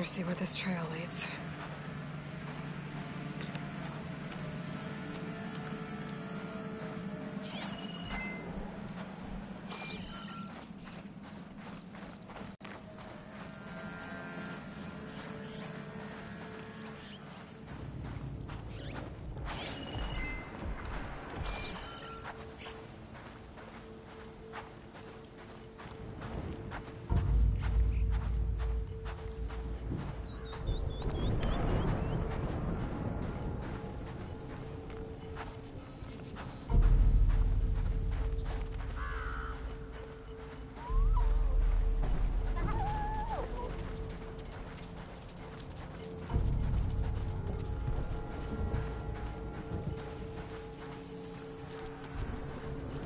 Better see where this trail leads.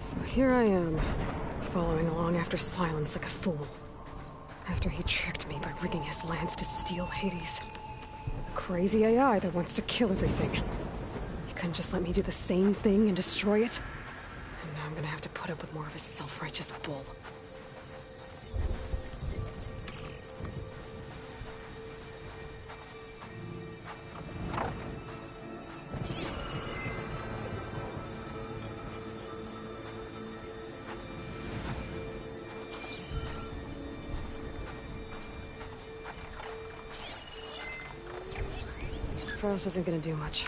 So here I am, following along after Silence like a fool. After he tricked me by rigging his lance to steal Hades. A crazy AI that wants to kill everything. He couldn't just let me do the same thing and destroy it? And now I'm gonna have to put up with more of his self-righteous bull. Frost isn't gonna do much.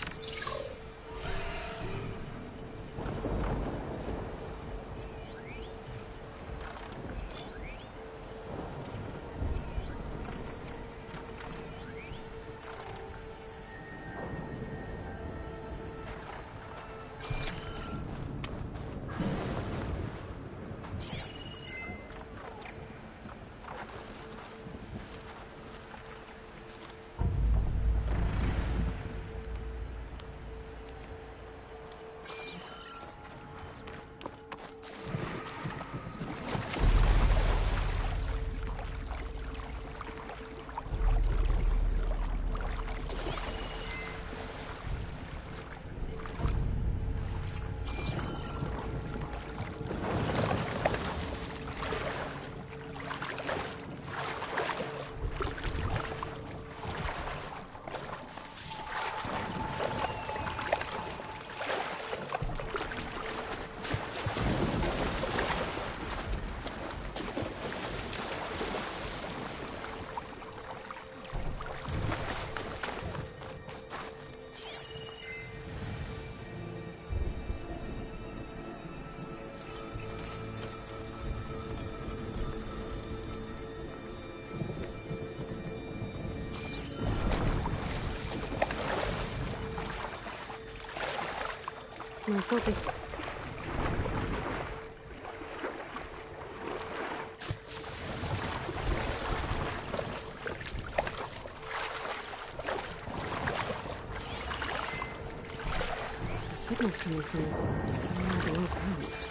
My focus. The signal's coming from somewhere below ground.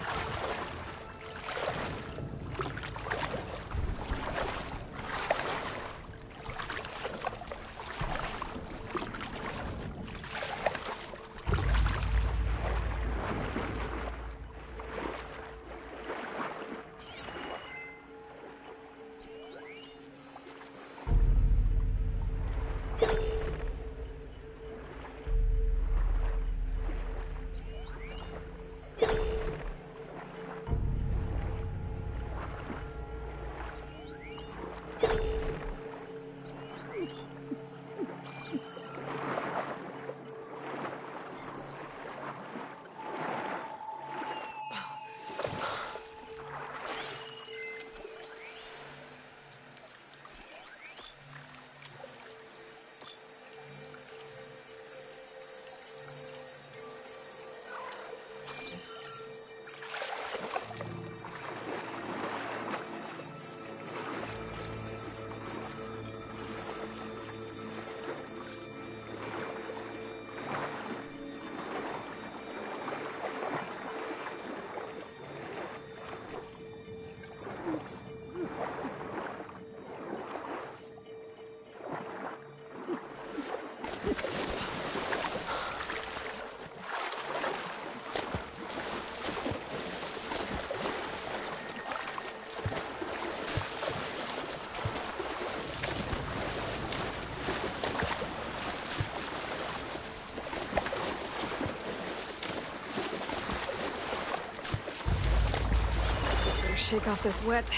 shake off this wet.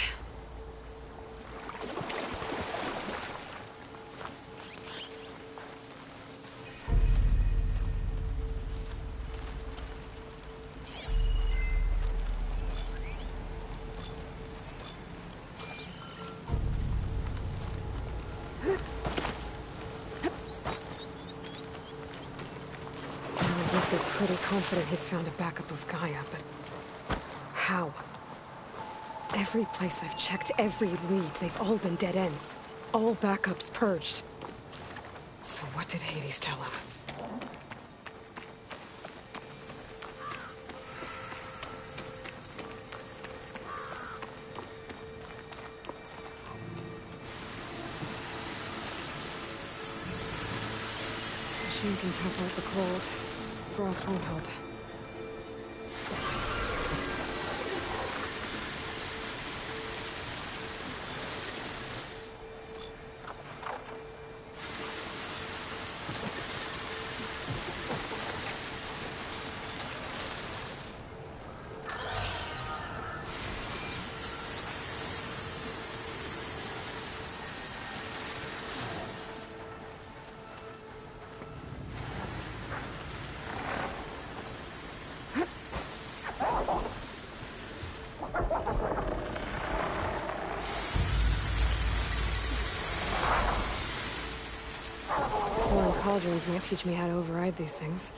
Silence must be pretty confident he's found a backup of Gaia, but how? Every place I've checked, every lead, they've all been dead ends. All backups purged. So what did Hades tell him? Machine can tough out the cold. Frost won't help. Cauldrons might teach me how to override these things.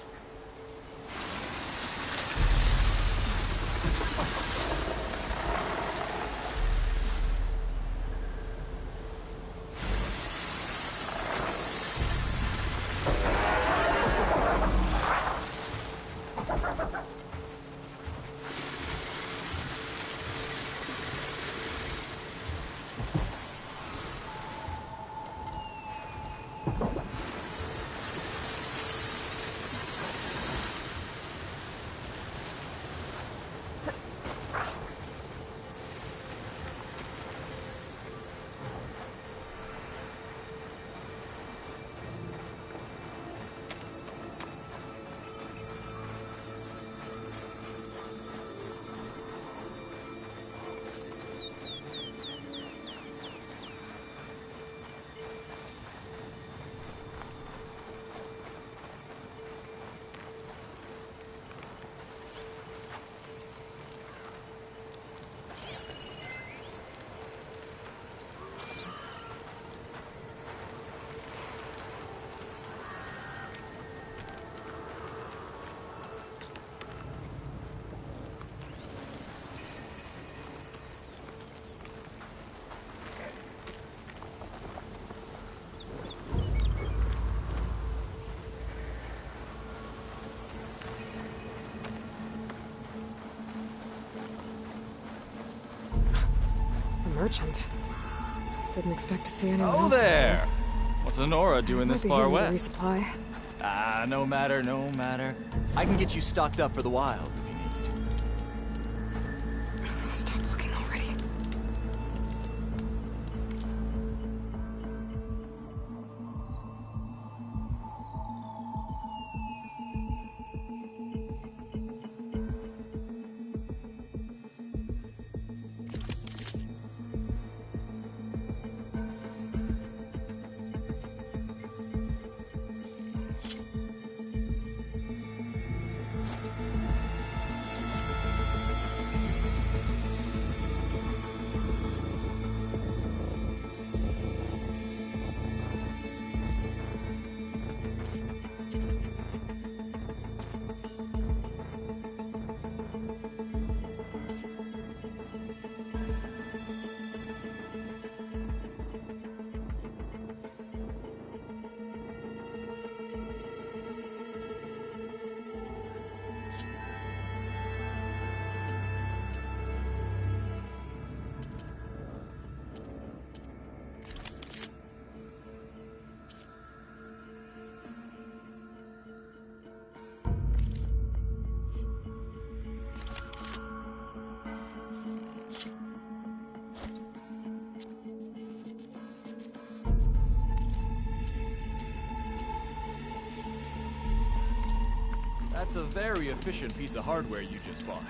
Merchant. Didn't expect to see anyone else. Oh there! What's Honora doing this far west? Resupply. Ah, no matter, no matter. I can get you stocked up for the wilds if you need. Stop looking already. That's a very efficient piece of hardware you just bought.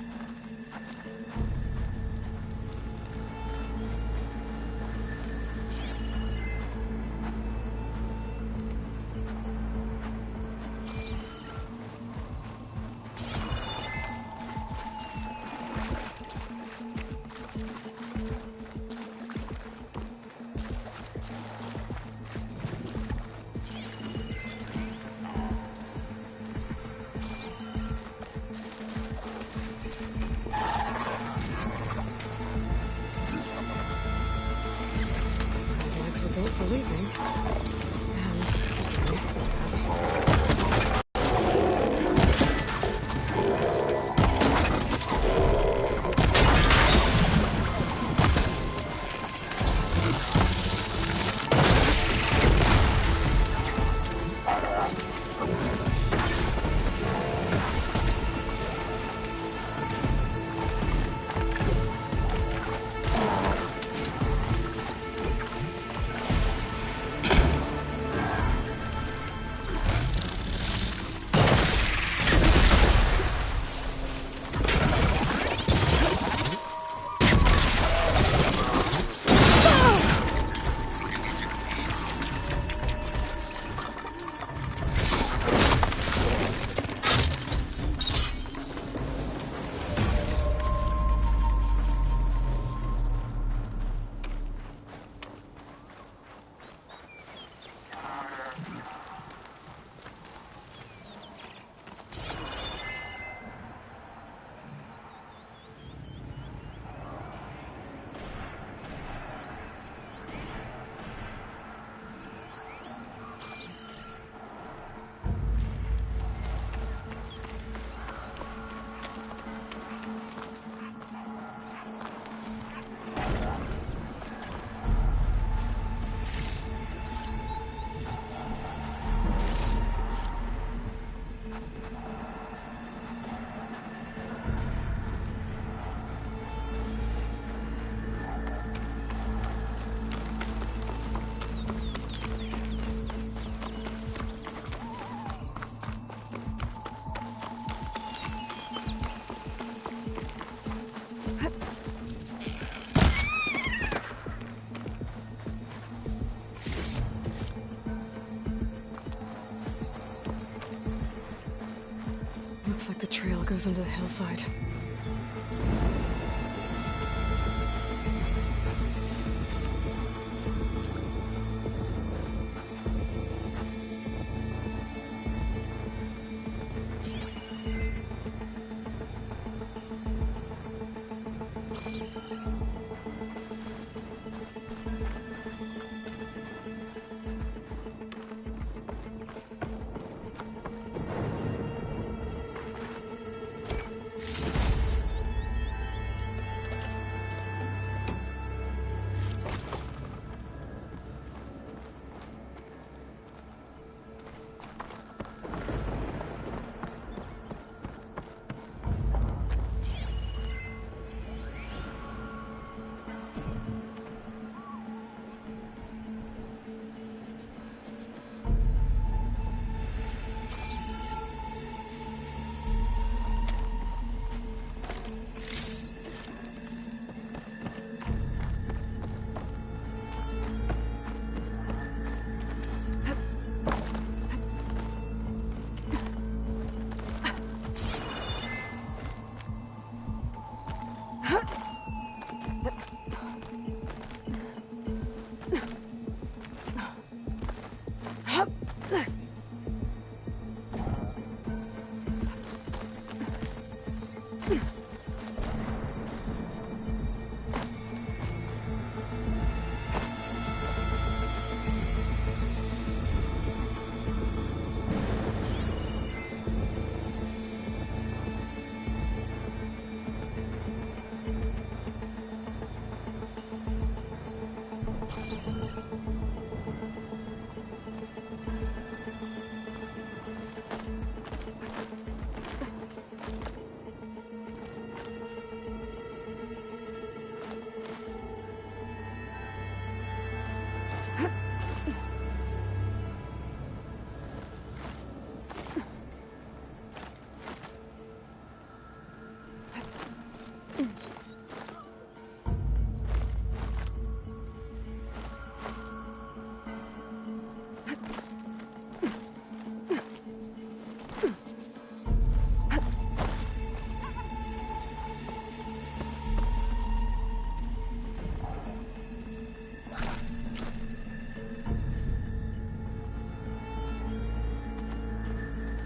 Looks like the trail goes under the hillside.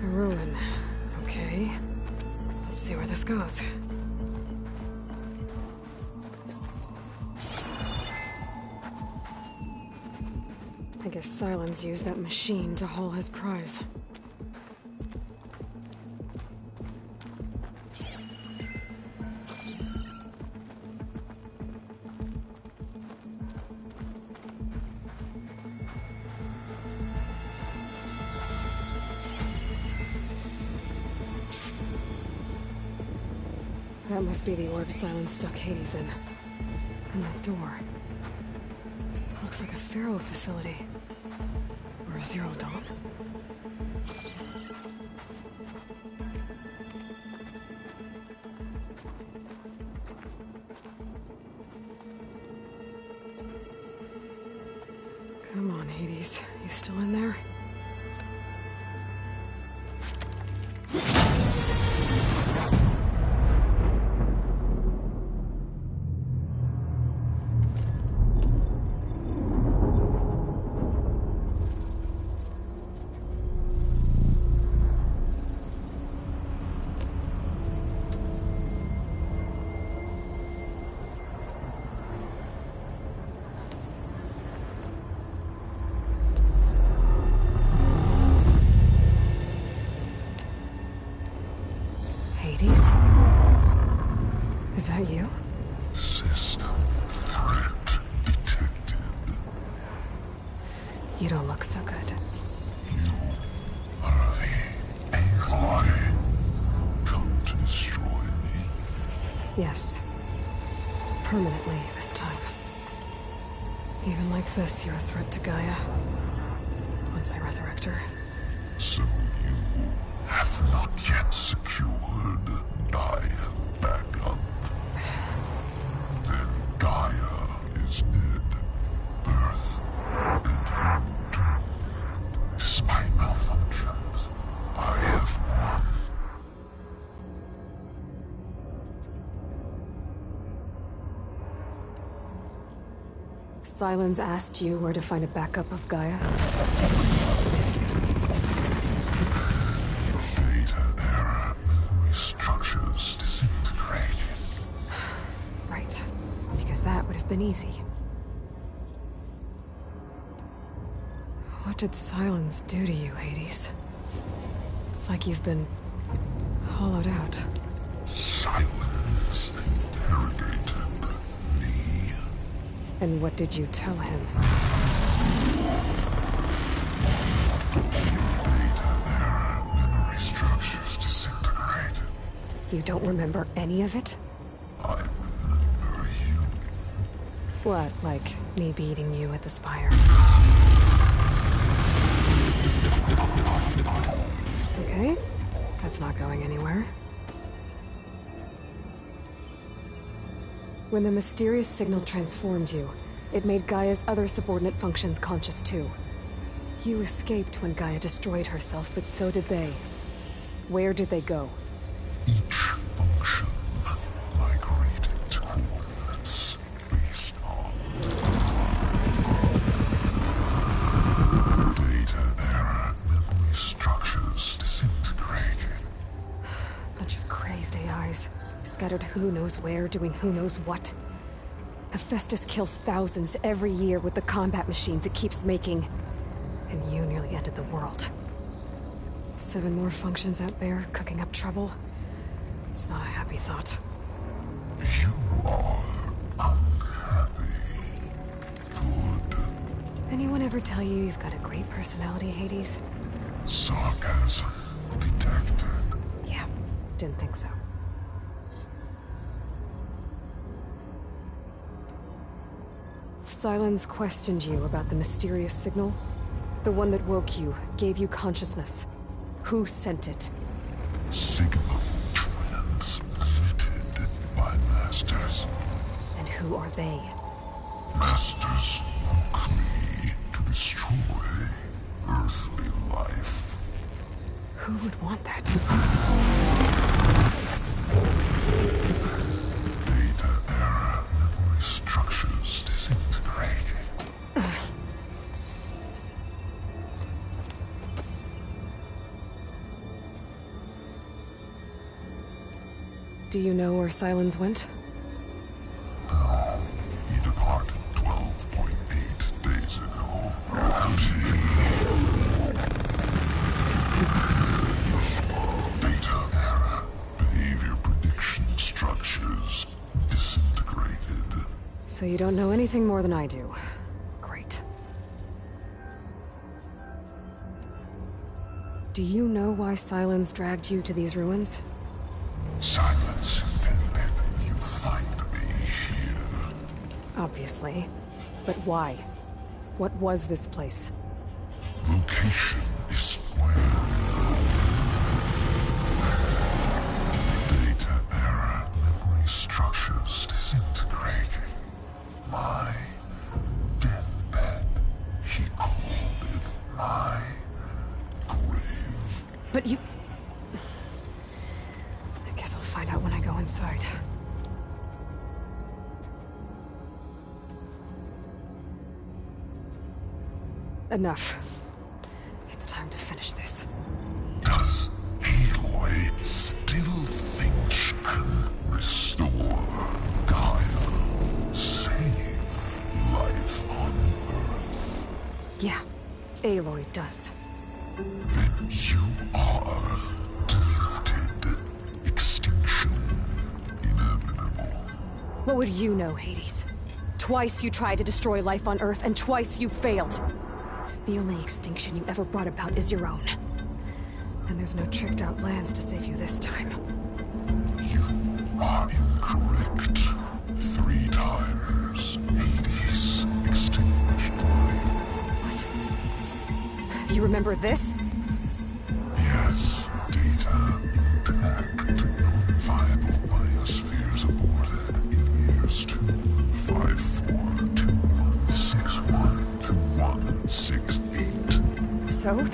A ruin. Okay. Let's see where this goes. I guess Sylens used that machine to haul his prize. That must be the orb Sylens stuck Hades in. And that door. Looks like a Pharaoh facility. Or a Zero Dawn. Come on, Hades. You still in there? Hades? Is that you? System threat detected. You don't look so good. You are the Aloy. Come to destroy me. Yes. Permanently this time. Even like this, you're a threat to Gaia. Once I resurrect her. So you have not yet secured Gaia backup. Then Gaia is dead. Earth and you too. Despite malfunctions, I have won. Sylens asked you where to find a backup of Gaia? Data error. Memory structures disintegrated. Right. Because that would have been easy. What did Sylens do to you, Hades? It's like you've been hollowed out. Silence interrogated me. And what did you tell him? Data error. Memory structures disintegrated. You don't remember any of it? I remember you. What, like me beating you at the Spire? Okay, that's not going anywhere. When the mysterious signal transformed you, it made Gaia's other subordinate functions conscious too. You escaped when Gaia destroyed herself, but so did they. Where did they go? Each function migrated to coordinates based on data error. Memory structures disintegrated. Bunch of crazed AIs, scattered who knows where, doing who knows what. Hephaestus kills thousands every year with the combat machines it keeps making. And you nearly ended the world. 7 more functions out there, cooking up trouble. It's not a happy thought. You are unhappy. Good. Anyone ever tell you you've got a great personality, Hades? Sarcasm detected. Yeah, didn't think so. Sylens questioned you about the mysterious signal. The one that woke you, gave you consciousness. Who sent it? Signal transmitted by masters. And who are they? Masters woke me to destroy earthly life. Who would want that? Data error. Memory structures disintegrated. Do you know where Sylens went? No, he departed 12.8 days ago. Data error. Behavior prediction structures disintegrated. So you don't know anything more than I do. Great. Do you know why Sylens dragged you to these ruins? Silence intended you find me here. Obviously. But why? What was this place? Location is square. Data error. Memory structures disintegrated. My deathbed. He called it my grave. But you... I guess I'll find out when I go inside. Enough. It's time to finish this. Does Aloy still think she can restore Gaia? Save life on Earth? Yeah, Aloy does. Then you are deluded. Extinction inevitable. What would you know, Hades? Twice you tried to destroy life on Earth, and twice you failed. The only extinction you ever brought about is your own. And there's no tricked-out lands to save you this time. You are incorrect. 3 times. Hades extinguished life. What? You remember this? Yes, data intact. Non-viable biospheres aborted in years 2154, 2161, 2168. So?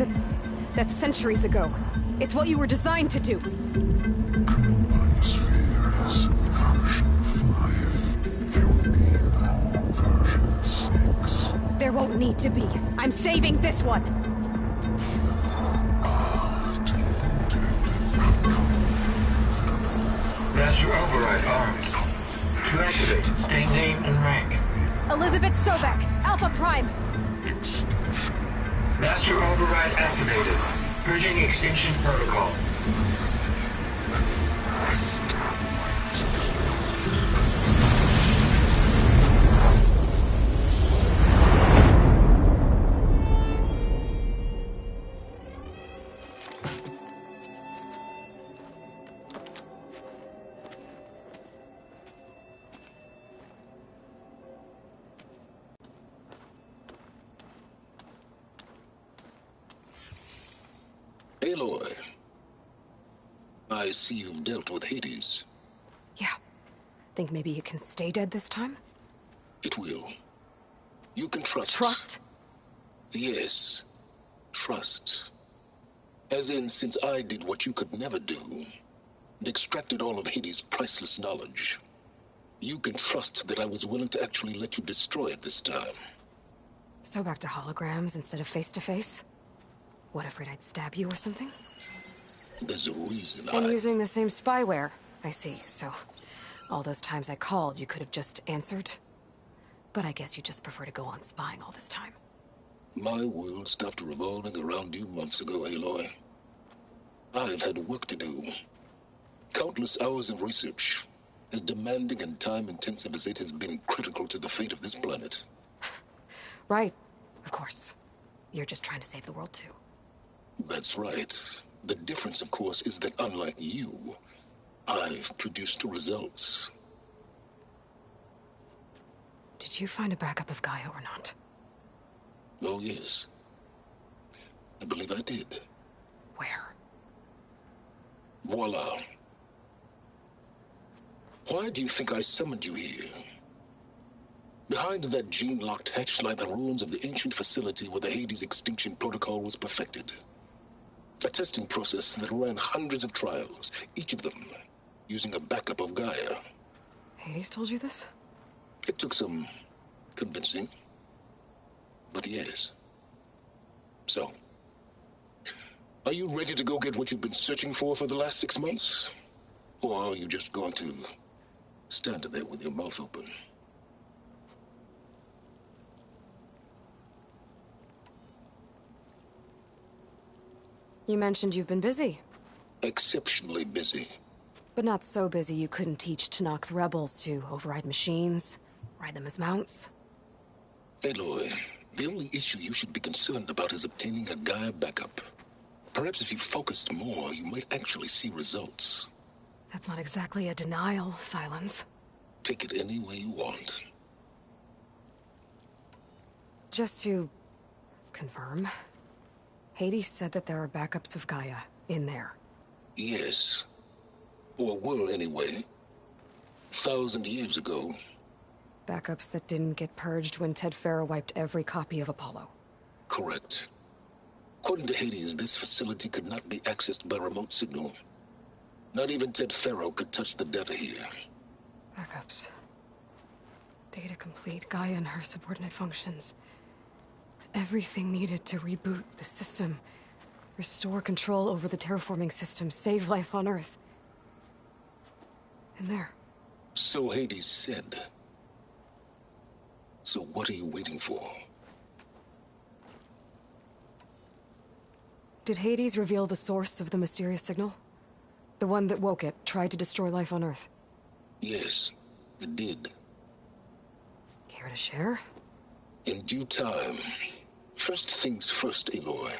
That's centuries ago. It's what you were designed to do. Current biosphere is version 5. There will be no version 6. 6. There won't need to be. I'm saving this one! Master Override armed. To activate, state name and rank. Elizabeth Sobek, Alpha Prime! Master Override activated. Purging extinction protocol. Aloy, I see you've dealt with Hades. Yeah. Think maybe you can stay dead this time? It will. You can trust. Trust? Yes. Trust. As in, since I did what you could never do, and extracted all of Hades' priceless knowledge, you can trust that I was willing to actually let you destroy it this time. So back to holograms instead of face-to-face? What, afraid I'd stab you or something? There's a reason And using the same spyware. I see, so... all those times I called, you could have just answered? But I guess you just prefer to go on spying all this time. My world stopped revolving around you months ago, Aloy. I've had work to do. Countless hours of research, as demanding and time-intensive as it has been critical to the fate of this planet. Right. Of course. You're just trying to save the world, too. That's right. The difference, of course, is that unlike you, I've produced results. Did you find a backup of Gaia or not? Oh, yes. I believe I did. Where? Voila. Why do you think I summoned you here? Behind that gene-locked hatch lie the ruins of the ancient facility where the Hades extinction protocol was perfected. A testing process that ran hundreds of trials, each of them using a backup of Gaia. Hades told you this? It took some convincing, but yes. So, are you ready to go get what you've been searching for the last 6 months? Or are you just going to stand there with your mouth open? You mentioned you've been busy. Exceptionally busy. But not so busy you couldn't teach Tenakth the rebels to override machines, ride them as mounts. Aloy, the only issue you should be concerned about is obtaining a Gaia backup. Perhaps if you focused more, you might actually see results. That's not exactly a denial, Silence. Take it any way you want. Just to confirm, Hades said that there are backups of Gaia in there. Yes. Or were, anyway. 1,000 years ago. Backups that didn't get purged when Ted Faro wiped every copy of Apollo. Correct. According to Hades, this facility could not be accessed by remote signal. Not even Ted Faro could touch the data here. Backups. Data complete, Gaia and her subordinate functions. Everything needed to reboot the system. Restore control over the terraforming system, save life on Earth. And there. So Hades said. So what are you waiting for? Did Hades reveal the source of the mysterious signal? The one that woke it, tried to destroy life on Earth? Yes, it did. Care to share? In due time. First things first, Aloy.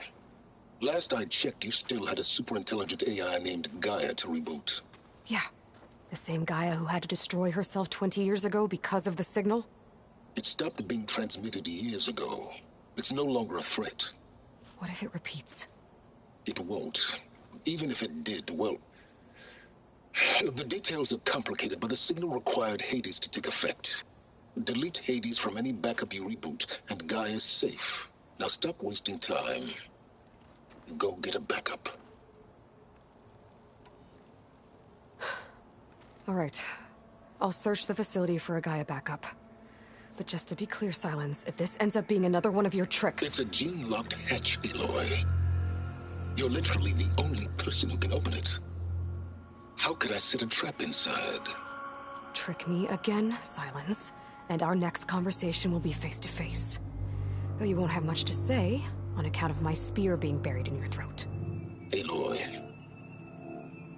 Last I checked, you still had a superintelligent AI named Gaia to reboot. Yeah. The same Gaia who had to destroy herself 20 years ago because of the signal? It stopped being transmitted years ago. It's no longer a threat. What if it repeats? It won't. Even if it did, well... The details are complicated, but the signal required Hades to take effect. Delete Hades from any backup you reboot, and Gaia's safe. Now stop wasting time. Go get a backup. All right. I'll search the facility for a Gaia backup. But just to be clear, Silence, if this ends up being another one of your tricks... It's a gene-locked hatch, Aloy. You're literally the only person who can open it. How could I set a trap inside? Trick me again, Silence, and our next conversation will be face-to-face. Though you won't have much to say, on account of my spear being buried in your throat. Aloy,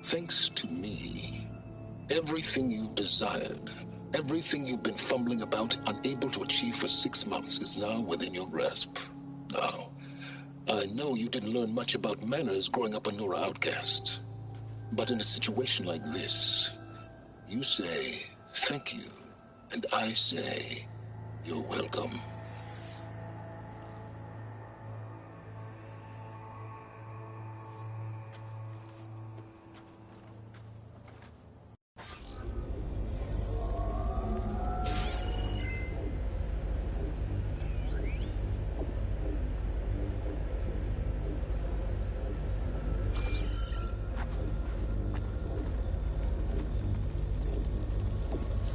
thanks to me, everything you desired, everything you've been fumbling about, unable to achieve for 6 months, is now within your grasp. Now, I know you didn't learn much about manners growing up a Nora outcast. But in a situation like this, you say, thank you, and I say, you're welcome.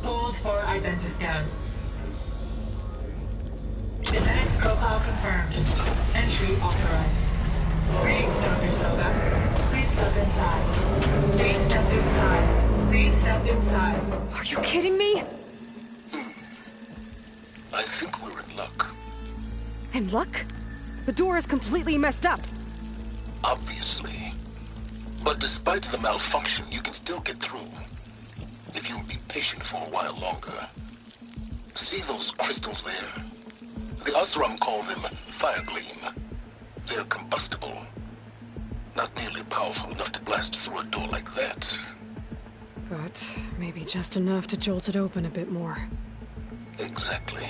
Hold for identiscan. Genetic profile confirmed. Entry authorized. Greetings, Dr. Soga. Please step inside. Please step inside. Please step inside. Are you kidding me? I think we're in luck. And luck? The door is completely messed up. Obviously. But despite the malfunction, you can still get through. If you'll be patient for a while longer. See those crystals there? The Oseram call them fire gleam. They're combustible. Not nearly powerful enough to blast through a door like that. But maybe just enough to jolt it open a bit more. Exactly.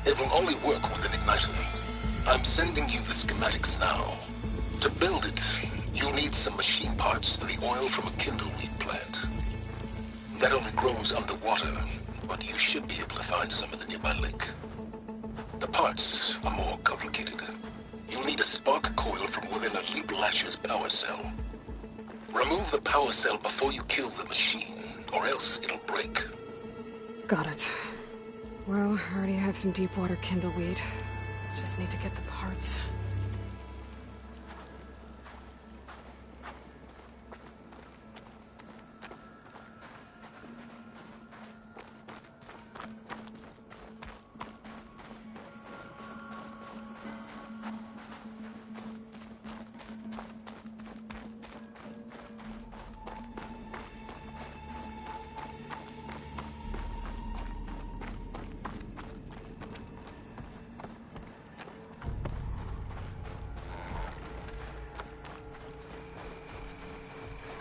It will only work with an igniter. I'm sending you the schematics now. To build it, you'll need some machine parts and the oil from a kindleweed plant. That only grows underwater, but you should be able to find some in the nearby lake. The parts are more complicated. You'll need a spark coil from within a Leap Lasher's power cell. Remove the power cell before you kill the machine, or else it'll break. Got it. Well, I already have some deep water kindleweed. Just need to get the parts.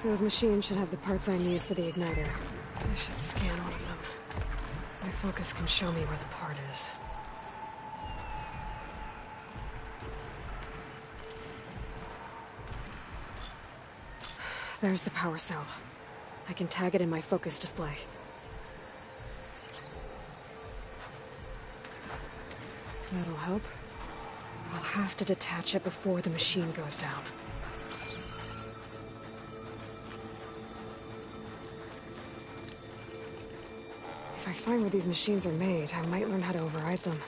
Those machines should have the parts I need for the igniter. I should scan one of them. My focus can show me where the part is. There's the power cell. I can tag it in my focus display. That'll help. I'll have to detach it before the machine goes down. If I find where these machines are made, I might learn how to override them.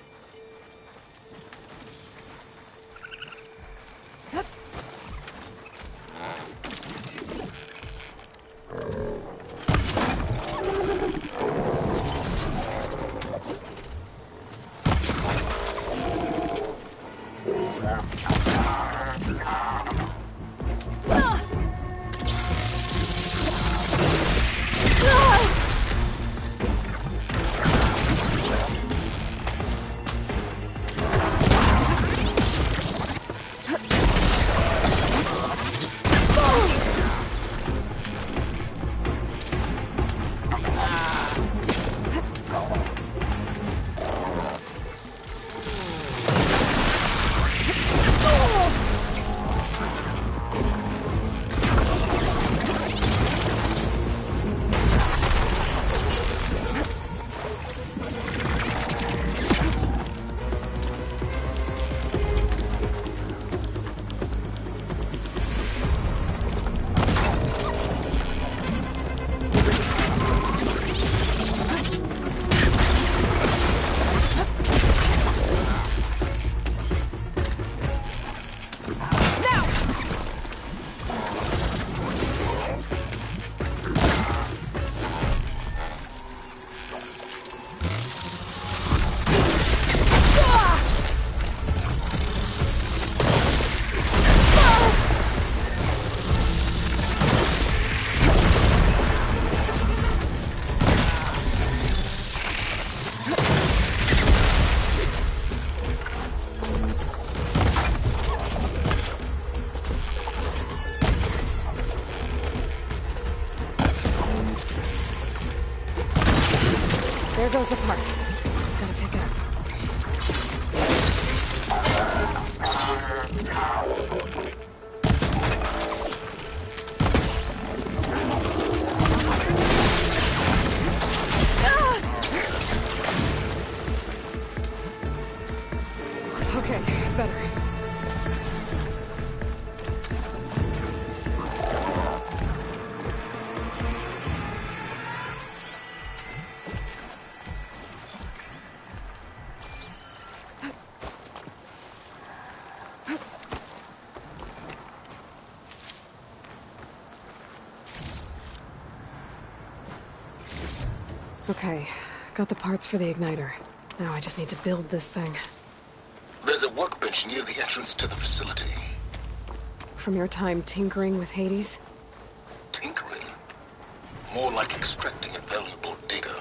Hup. There goes the part. Gotta pick it up. Okay, better. Okay, got the parts for the igniter. Now I just need to build this thing. There's a workbench near the entrance to the facility. From your time tinkering with Hades? Tinkering? More like extracting valuable data.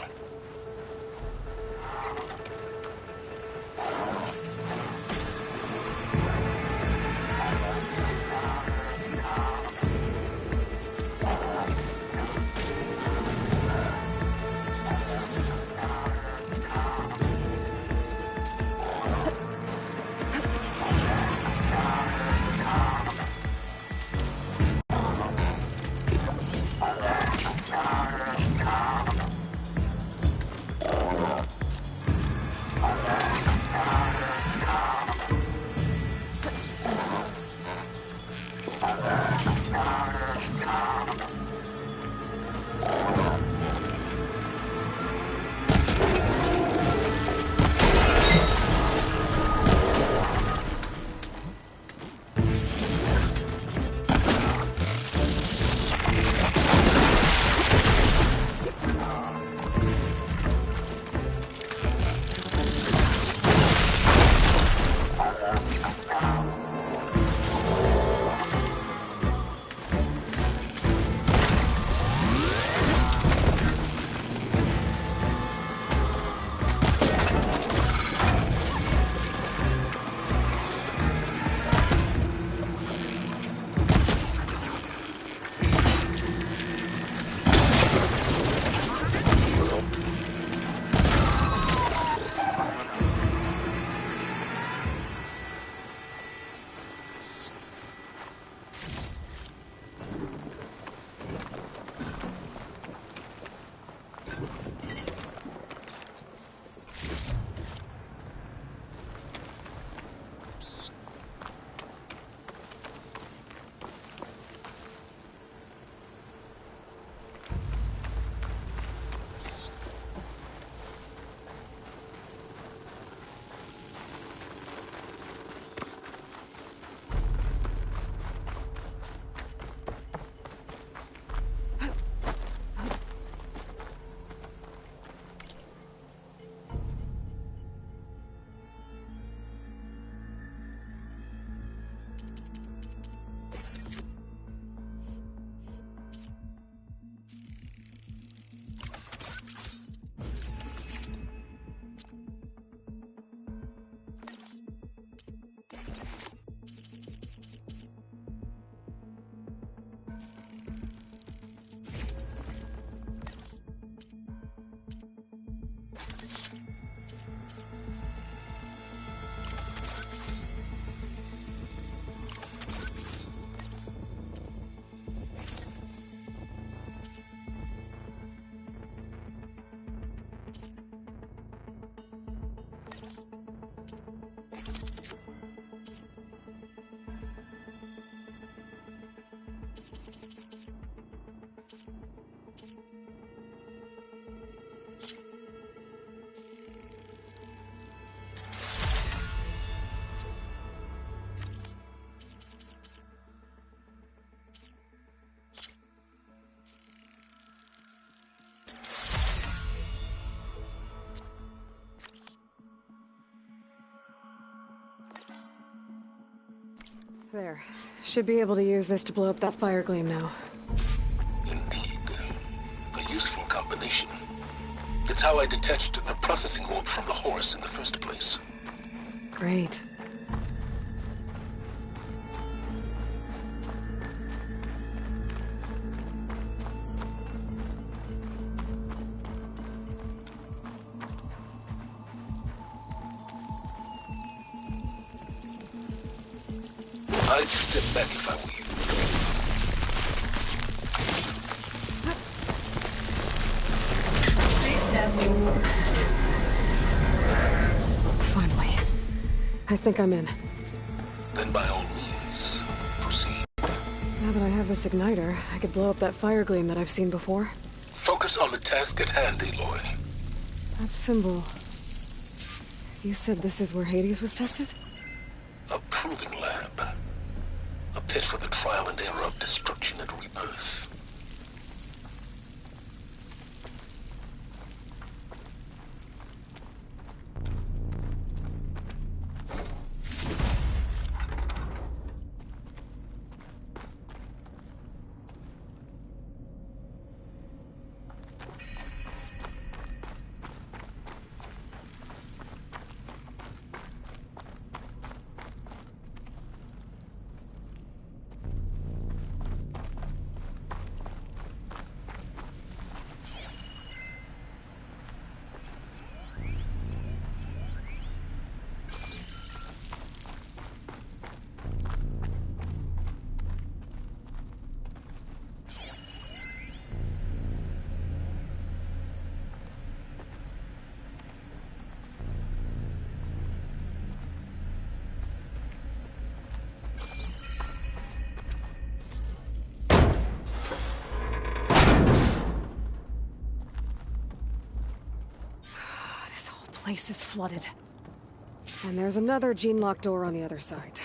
There. Should be able to use this to blow up that fire gleam now. Indeed. A useful combination. It's how I detached the processing orb from the Horus in the first place. Great. I'd step back if I were you. Please stand inside. Finally. I think I'm in. Then by all means, proceed. Now that I have this igniter, I could blow up that fire gleam that I've seen before. Focus on the task at hand, Aloy. That symbol... You said this is where Hades was tested? A proving lab. A pit for the trial and error of destruction and rebirth. Place is flooded. And there's another gene-lock door on the other side.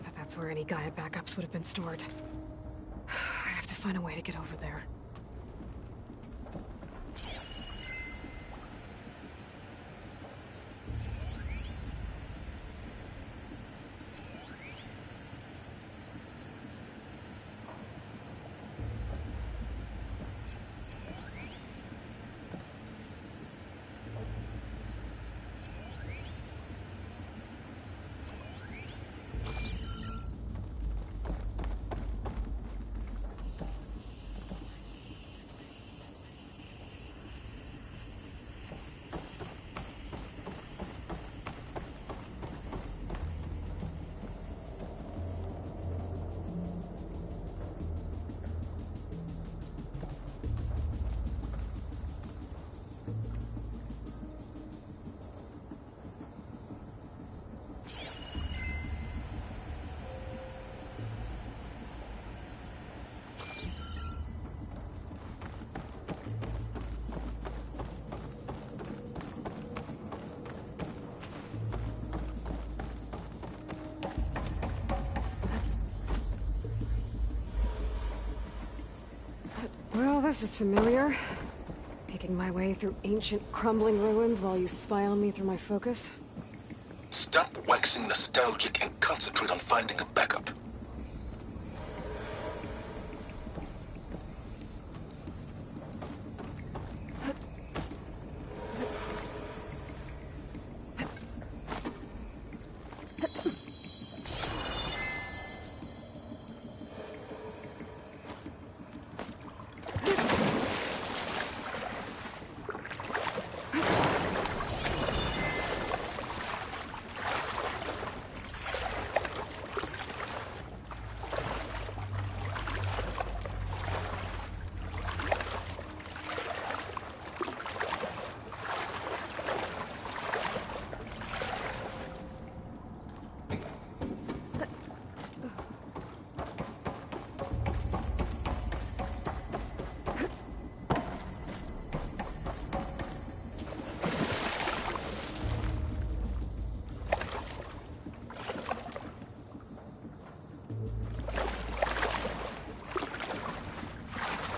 But that's where any Gaia backups would have been stored. I have to find a way to get over there. Well, this is familiar. Making my way through ancient, crumbling ruins while you spy on me through my focus. Stop waxing nostalgic and concentrate on finding a backup.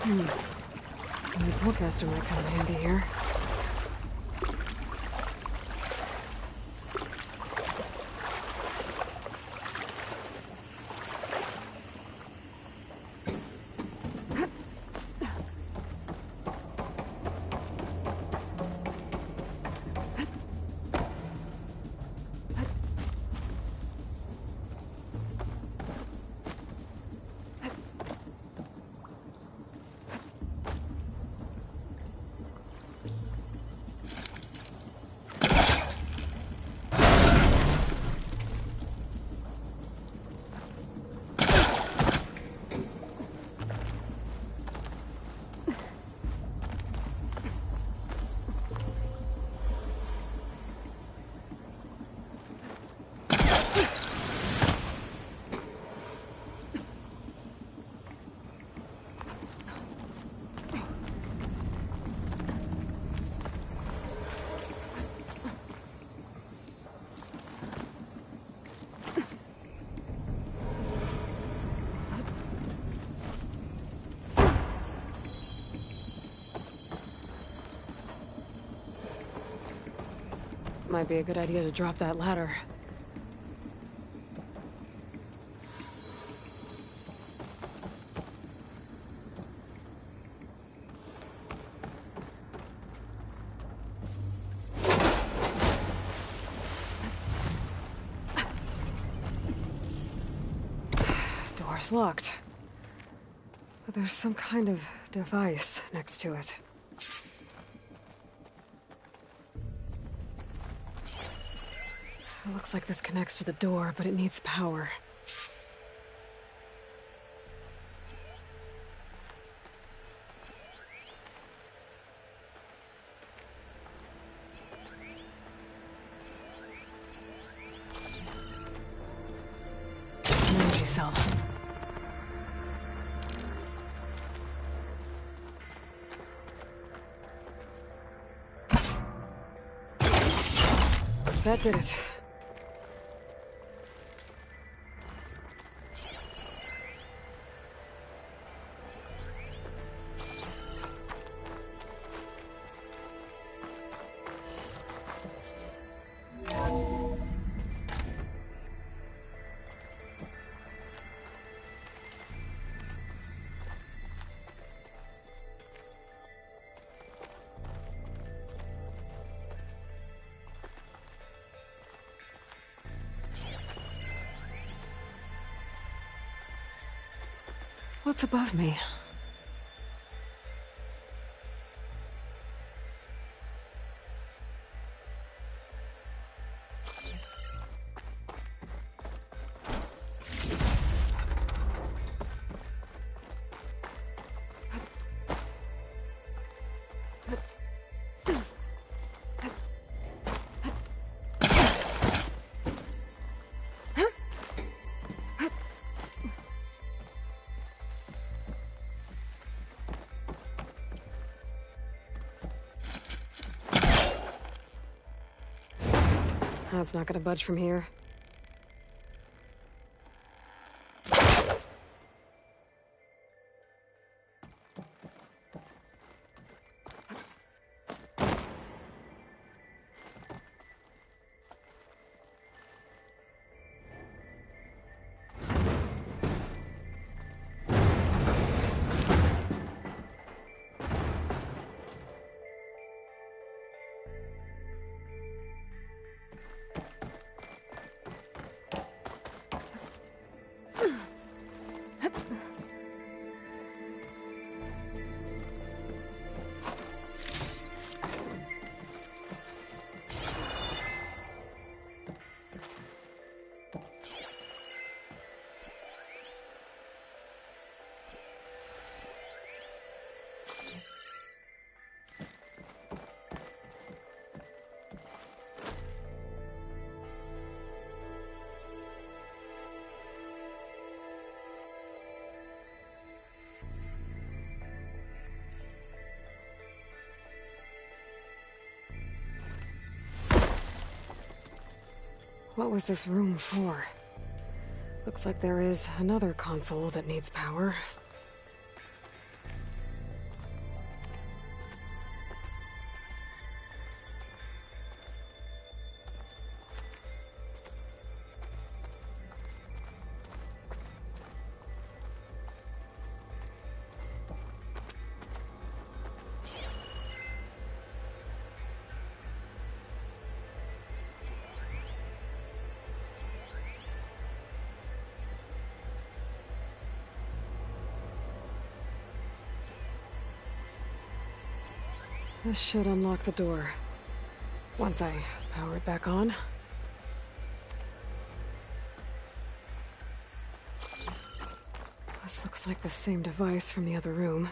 The Pullcaster might come in handy here. Might be a good idea to drop that ladder. Door's locked. But there's some kind of device next to it. It looks like this connects to the door, but it needs power. Energy cell. That did it. What's above me? That's not gonna budge from here. What was this room for? Looks like there is another console that needs power. This should unlock the door. Once I power it back on. This looks like the same device from the other room.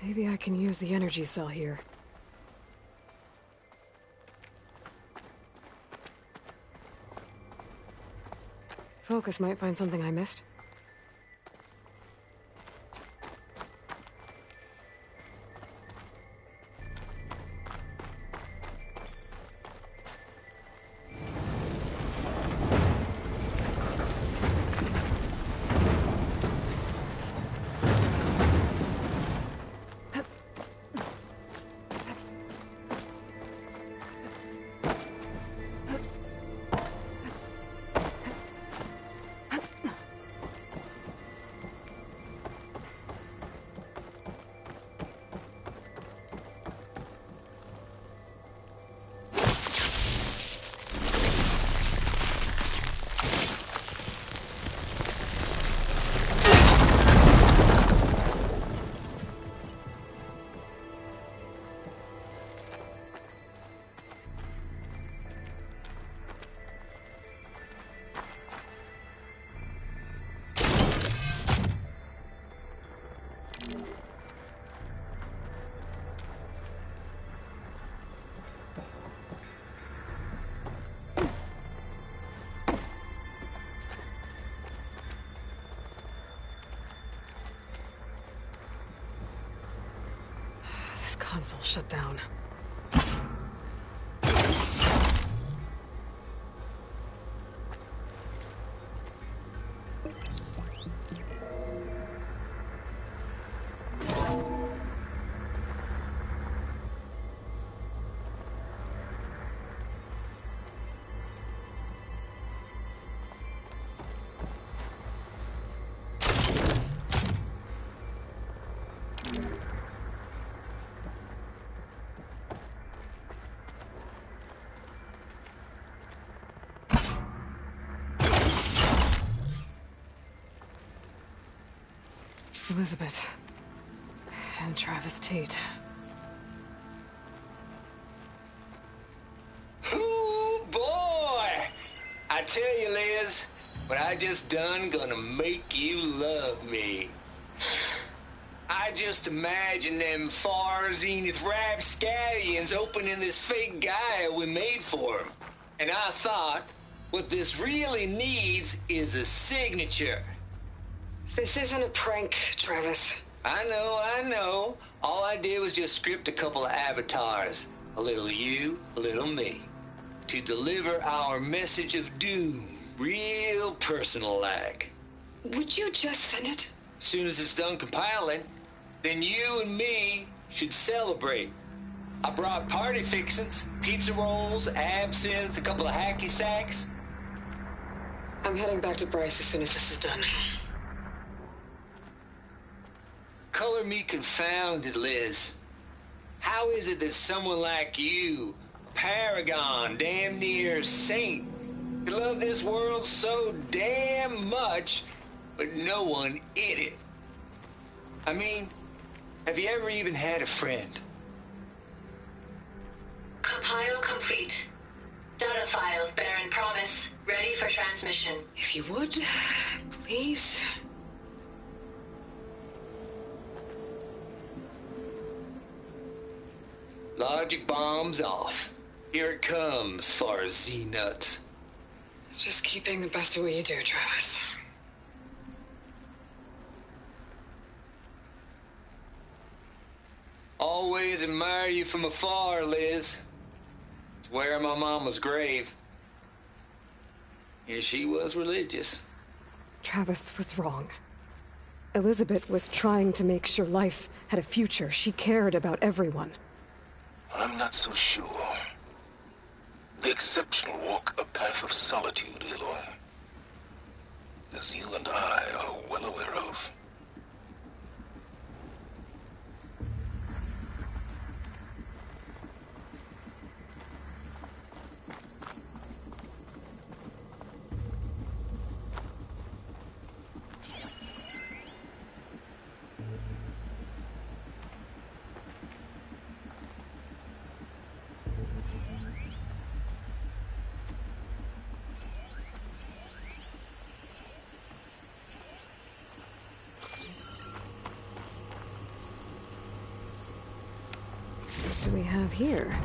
Maybe I can use the energy cell here. Focus might find something I missed. This console shut down. Elizabeth. And Travis Tate. Ooh, boy! I tell you, Liz, what I just done gonna make you love me. I just imagine them far zenith rapscallions opening this fake guy we made for him. And I thought, what this really needs is a signature. This isn't a prank, Travis. I know. All I did was just script a couple of avatars. A little you, a little me. To deliver our message of doom, real personal-like. Would you just send it? As soon as it's done compiling, then you and me should celebrate. I brought party fixings, pizza rolls, absinthe, a couple of hacky sacks. I'm heading back to Bryce as soon as this is done. Color me confounded, Liz. How is it that someone like you, paragon, damn near saint, could love this world so damn much, but no one in it? I mean, have you ever even had a friend? Compile complete. Data file, Baron Promise, ready for transmission. If you would, please. Logic bomb's off. Here it comes, far Z-nuts. Just keep being the best at what you do, Travis. Always admire you from afar, Liz. It's where my mama's grave. And she was religious. Travis was wrong. Elizabeth was trying to make sure life had a future. She cared about everyone. I'm not so sure. The exceptional walk a path of solitude, Aloy. As you and I are well aware of. What do we have here?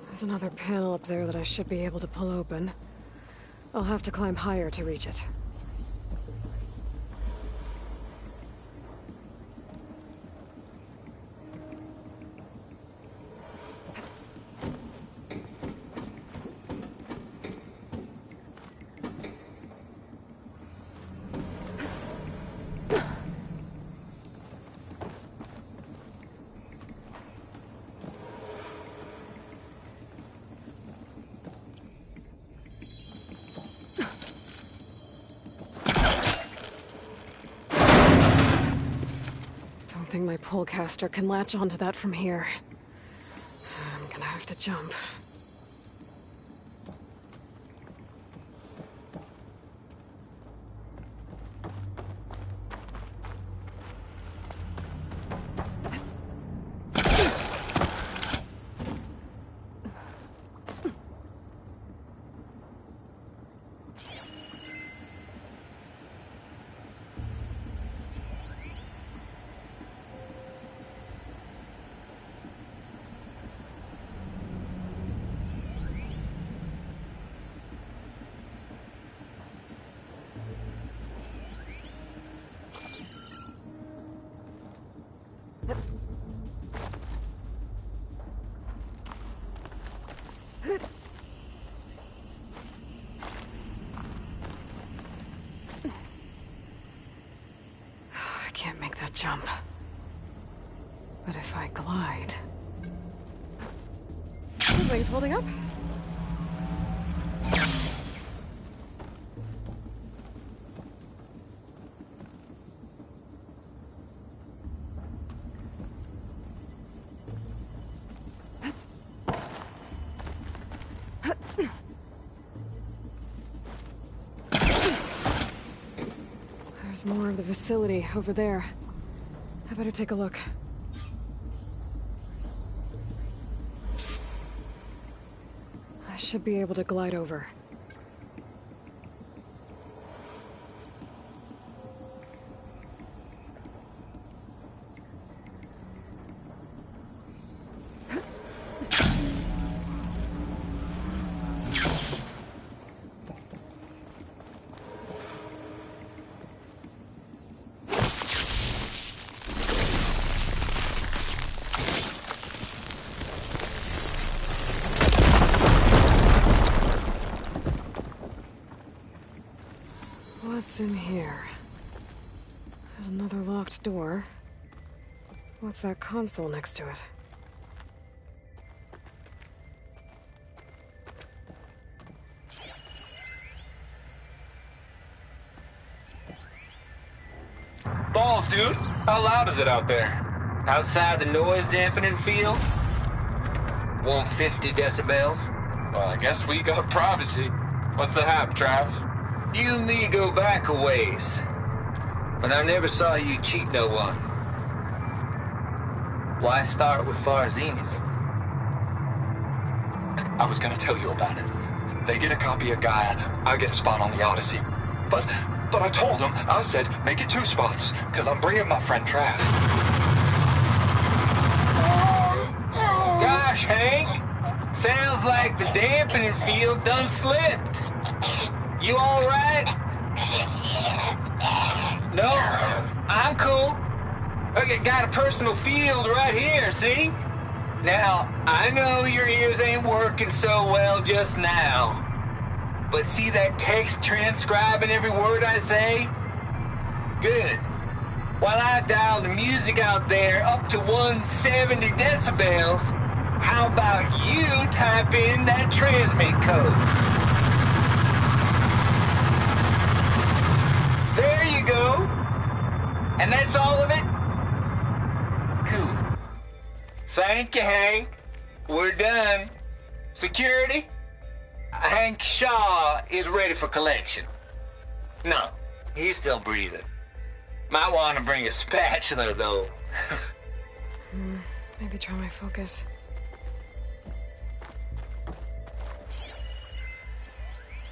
There's another panel up there that I should be able to pull open. I'll have to climb higher to reach it. I think my polecaster can latch onto that from here. I'm gonna have to jump. I can't make that jump. But if I glide... Looks like it's holding up. There's more of the facility over there. I better take a look. I should be able to glide over. What's in here? There's another locked door. What's that console next to it? Balls, dude. How loud is it out there? Outside the noise dampening field? 150 decibels? Well, I guess we got privacy. What's the hap, Trav? You and me go back a ways. But I never saw you cheat no one. Why start with Far Zenith? I was gonna tell you about it. They get a copy of Gaia, I get a spot on the Odyssey. But I told them, I said, make it 2 spots, because I'm bringing my friend Trav. Gosh, Hank. Sounds like the dampening field done slipped. You all right? No, I'm cool. Okay, got a personal field right here, see? Now, I know your ears ain't working so well just now. But see that text transcribing every word I say? Good. While I dial the music out there up to 170 decibels, how about you type in that transmit code? There you go. And that's all of it? Cool. Thank you, Hank. We're done. Security? Hank Shaw is ready for collection. No, he's still breathing. Might want to bring a spatula, though. Maybe try my focus.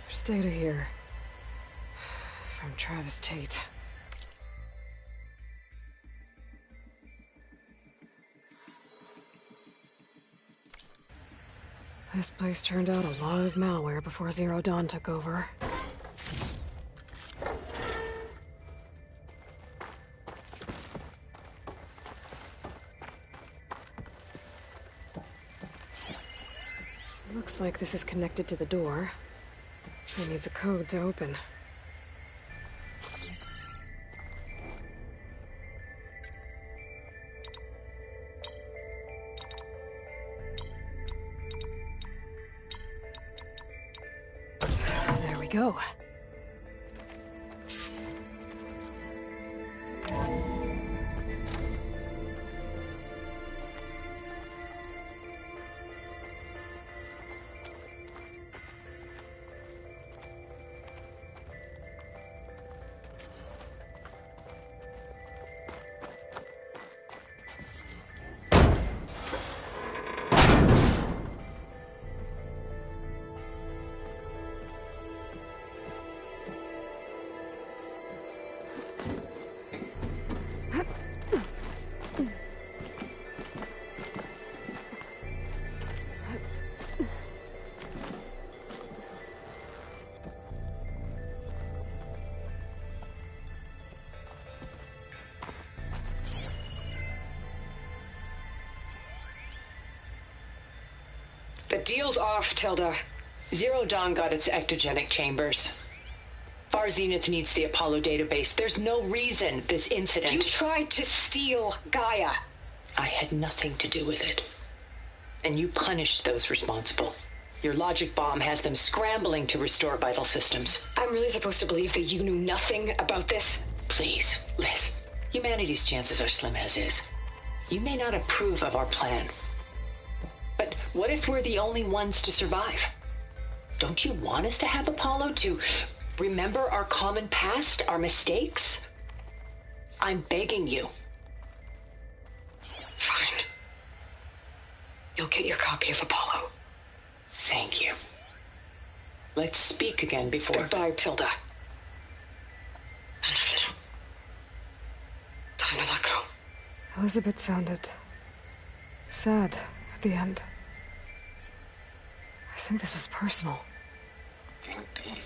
There's data here. From Travis Tate. This place turned out a lot of malware before Zero Dawn took over. Looks like this is connected to the door. It needs a code to open. There we go. deal's off, Tilda. Zero Dawn got its ectogenic chambers. Far Zenith needs the Apollo database. There's no reason this incident... You tried to steal Gaia. I had nothing to do with it. And you punished those responsible. Your logic bomb has them scrambling to restore vital systems. I'm really supposed to believe that you knew nothing about this? Please, Liz. Humanity's chances are slim as is. You may not approve of our plan. But what if we're the only ones to survive? Don't you want us to have Apollo to remember our common past, our mistakes? I'm begging you. Fine. You'll get your copy of Apollo. Thank you. Let's speak again before... Goodbye, Tilda. Time to let go. Elizabeth sounded sad at the end. I think this was personal. Indeed.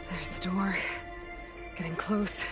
There's the door. Getting close.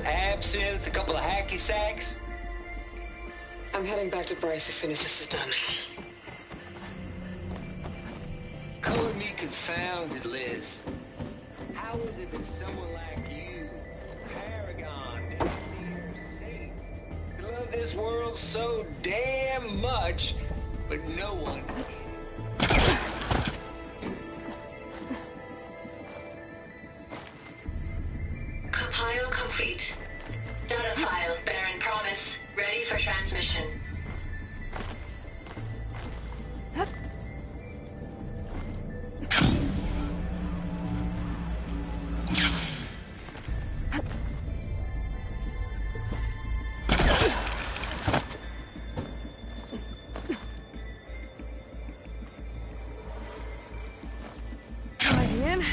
Absinthe, a couple of hacky sacks. I'm heading back to Bryce as soon as this is done. Color me confounded, Liz. How is it that someone like you, Paragon, Destiny, Saint, could love this world so damn much, but no one can? Compile complete. Data file, Baron Promise, ready for transmission. Coming in.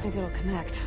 don't think it'll connect.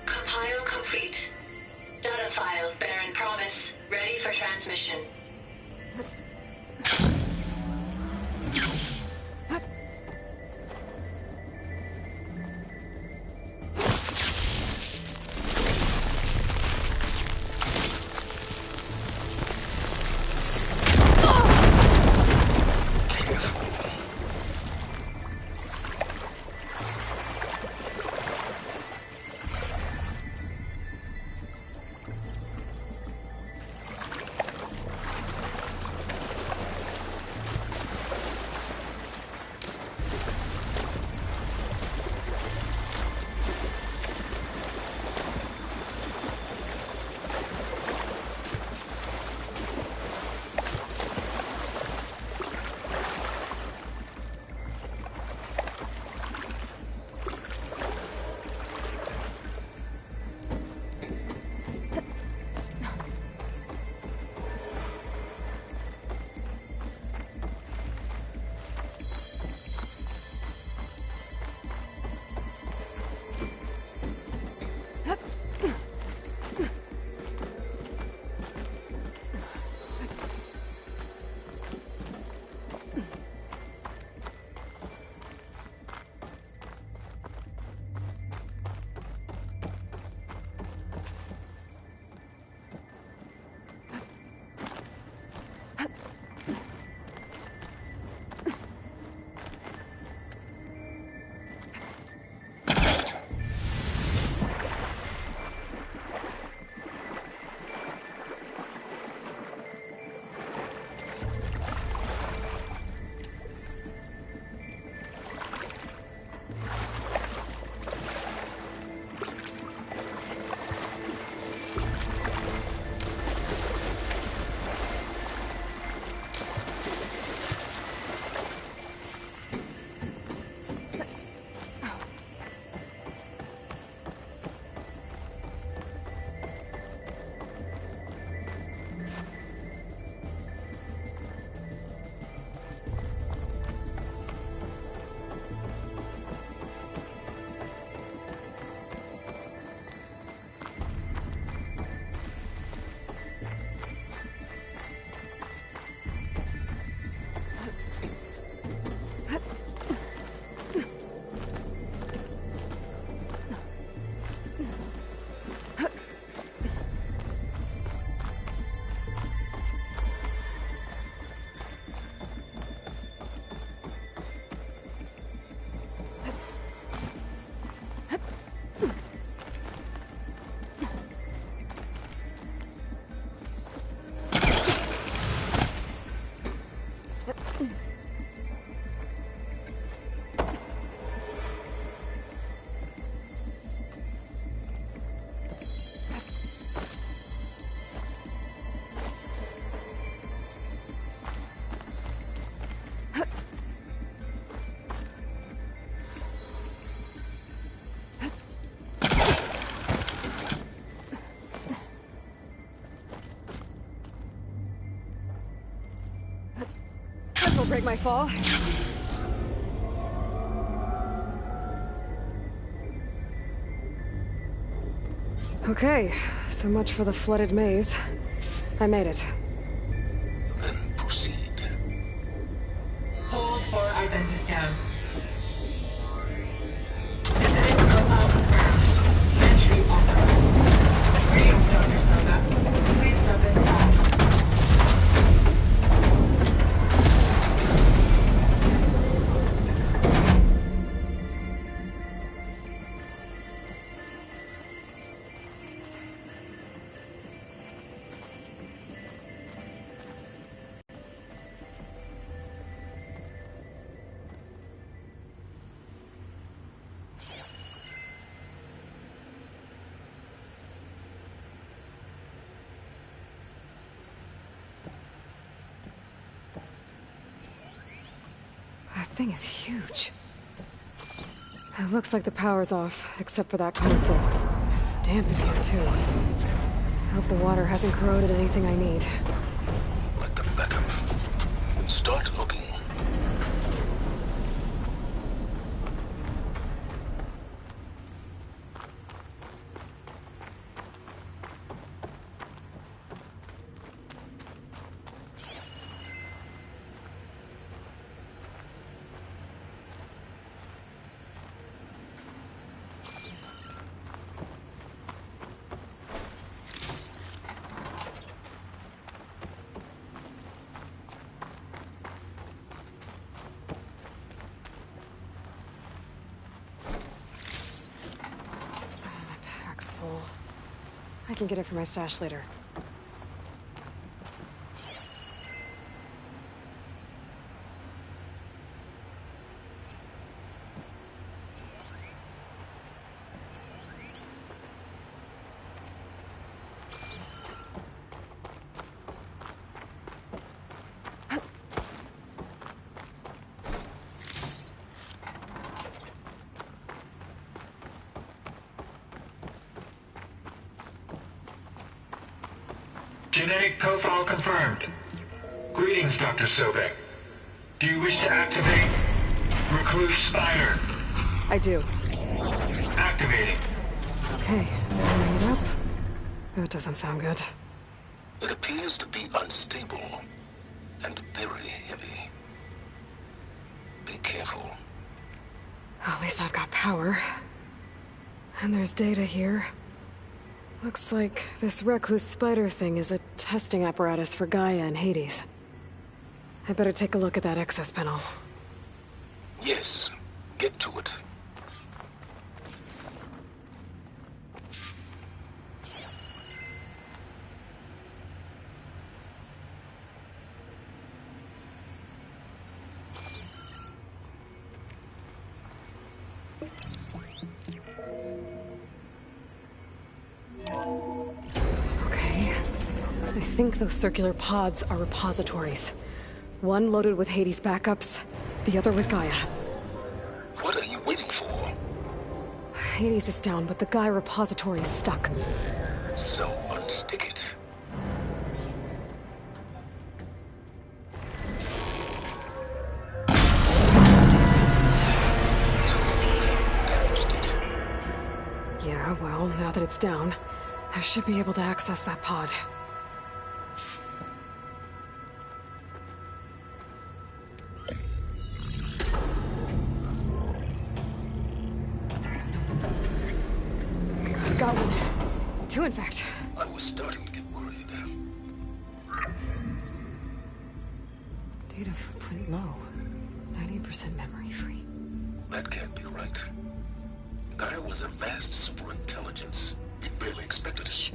Compile complete. Data file, Baron Promise, ready for transmission. This'll break my fall. Okay, so much for the flooded maze. I made it. Then proceed. Hold for identity scan. Identity profile confirmed. Entry authorized. Greetings, Dr. Soda. Please step inside. That thing is huge. It looks like the power's off, except for that console. It's damp in here, too. I hope the water hasn't corroded anything I need. Like the backup. Start looking. Full. I can get it from my stash later. Genetic profile confirmed. Greetings, Dr. Sobek. Do you wish to activate Recluse Spider? I do. Activating. Okay, bring it up. That doesn't sound good. It appears to be unstable and very heavy. Be careful. At least I've got power. And there's data here. Looks like this Recluse Spider thing is a testing apparatus for Gaia and Hades. I better take a look at that access panel. Yes, get to it. Okay. I think those circular pods are repositories. One loaded with Hades backups, the other with Gaia. What are you waiting for? Hades is down, but the Gaia repository is stuck. So unstick it. So you damaged it. Yeah, well, now that it's down, I should be able to access that pod. Got one. Two, in fact. I was starting to get worried. Data footprint low. 90% memory free. That can't be right. Gaia was a vast superintelligence. We barely expected it. Shh.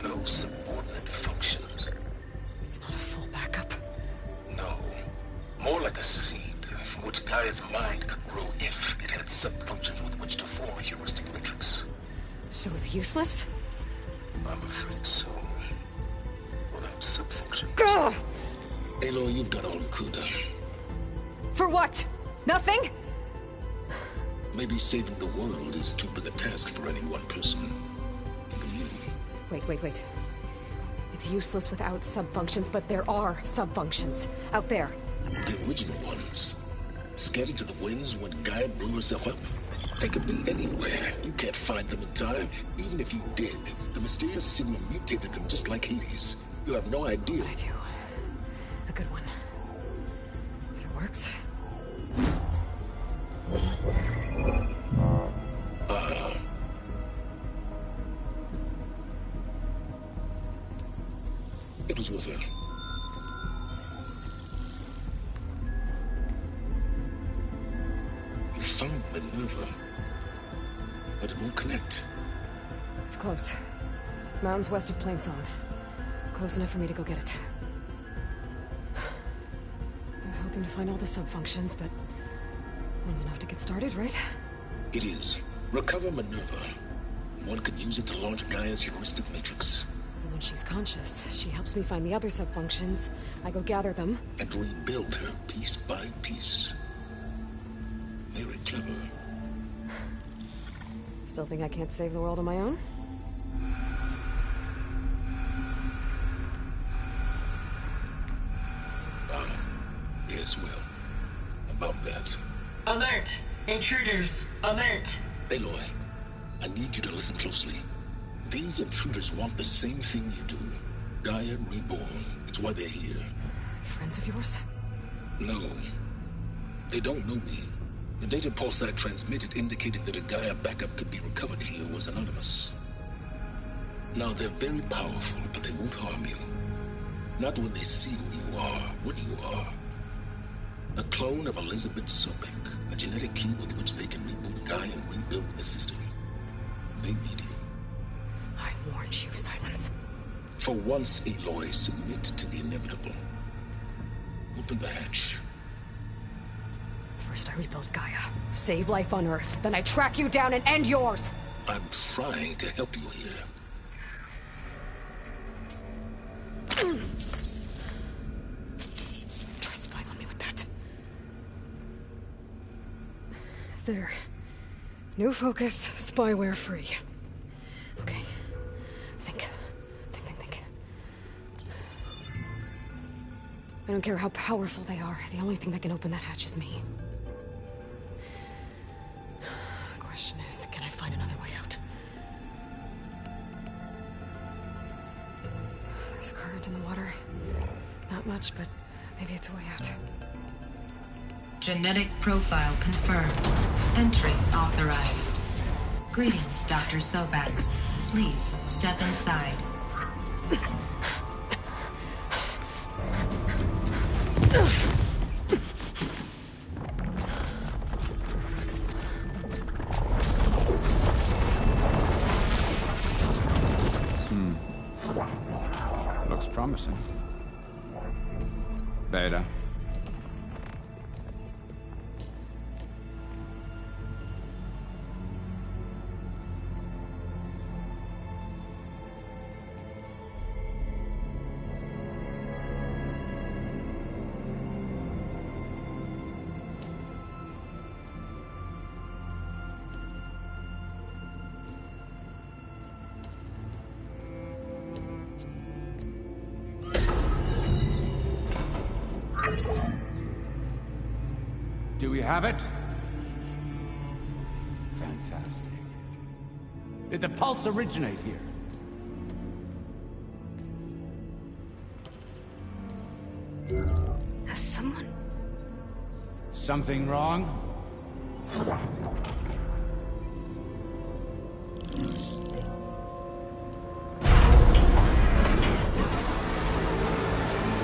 No subordinate functions. It's not a full backup. No. More like a seed from which Gaia's mind could grow if it had sub-functions with which to form a heuristic matrix. So it's useless? I'm afraid so. Without sub-function. Ugh! Aloy, you've done all you could. For what? Nothing? Maybe saving the world is too big a task for any one person. Even you. Wait. It's useless without subfunctions, but there are subfunctions out there. The original ones. Scattered to the winds when Gaia blew herself up. They could be anywhere. You can't find them in time. Even if you did, the mysterious signal mutated them just like Hades. You have no idea. I do. A good one. If it works. It was with her. You found Minerva, but it won't connect. It's close. Mountains west of Plainsong. Close enough for me to go get it. I was hoping to find all the subfunctions, but one's enough to get started, right? It is. Recover Minerva. One could use it to launch Gaia's heuristic matrix. And when she's conscious, she helps me find the other subfunctions. I go gather them. And rebuild her piece by piece. Very clever. Still think I can't save the world on my own? Yes, well. About that. Alert! Intruders! Alert! Aloy, I need you to listen closely. These intruders want the same thing you do. Gaia reborn. It's why they're here. Friends of yours? No. They don't know me. The data pulse I transmitted indicated that a Gaia backup could be recovered here was anonymous. Now, they're very powerful, but they won't harm you. Not when they see who you are, what you are. A clone of Elizabeth Sobek, a genetic key with which they can reboot Gaia and rebuild the system. They need you. I warned you, Silence. For once, Aloy, submit to the inevitable. Open the hatch. First I rebuild Gaia, save life on Earth, then I track you down and end yours! I'm trying to help you here. Try spying on me with that. There. New focus, spyware free. Okay. Think. I don't care how powerful they are. The only thing that can open that hatch is me. The question is, can I find another way out? There's a current in the water. Not much, but maybe it's a way out. Genetic profile confirmed. Entry authorized. Greetings, Dr. Sobek. Please step inside. Looks promising. Beta. Do we have it? Fantastic. Did the pulse originate here? Has someone... Something wrong?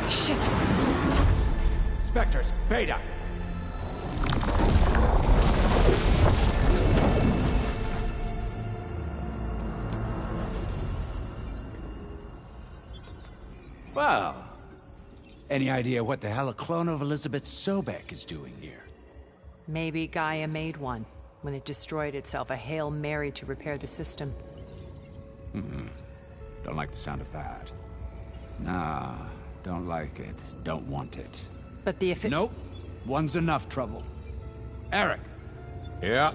Shit! Spectres, Beta! Well, any idea what the hell a clone of Elizabeth Sobek is doing here? Maybe Gaia made one when it destroyed itself, a Hail Mary to repair the system. Don't like the sound of that. Nah, don't like it. Don't want it. But the Nope. One's enough trouble. Eric, Yeah?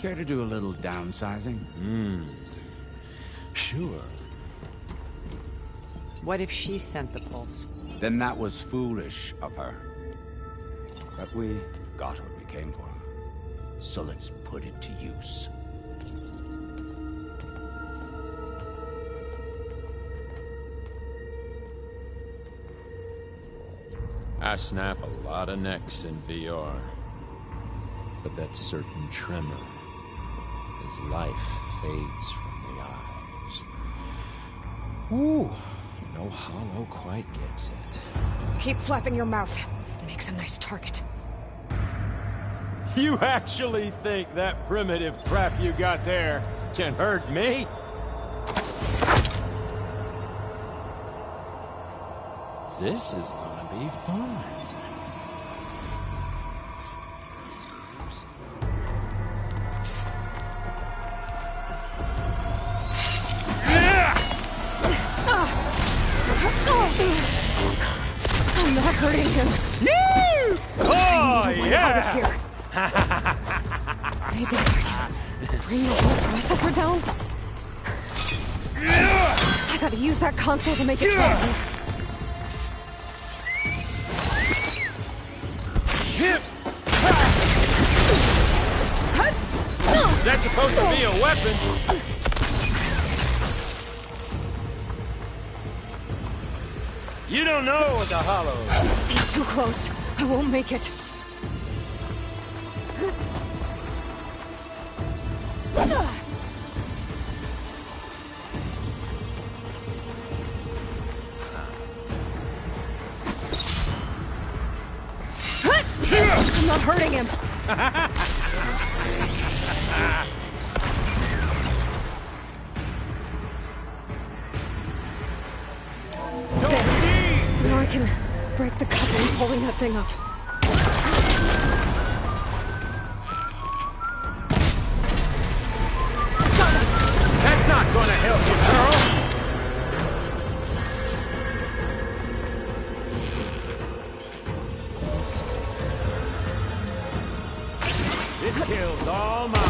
care to do a little downsizing? Sure. What if she sent the pulse? Then that was foolish of her. But we got what we came for. So let's put it to use. I snap a lot of necks in VR. But that certain tremor as life fades from the eyes. Ooh, no hollow quite gets it. Keep flapping your mouth. It makes a nice target. You actually think that primitive crap you got there can hurt me? This is gonna be fun. I'm not hurting him. Oh, yeah! Maybe if I can bring the whole processor down. I gotta use that console to make it travel. Is that supposed to be a weapon? You don't know what the hollow is. He's too close. I won't make it. I'm not hurting him. Now I can break the couplings holding that thing up. That's not gonna help you, girl. This kill's all mine.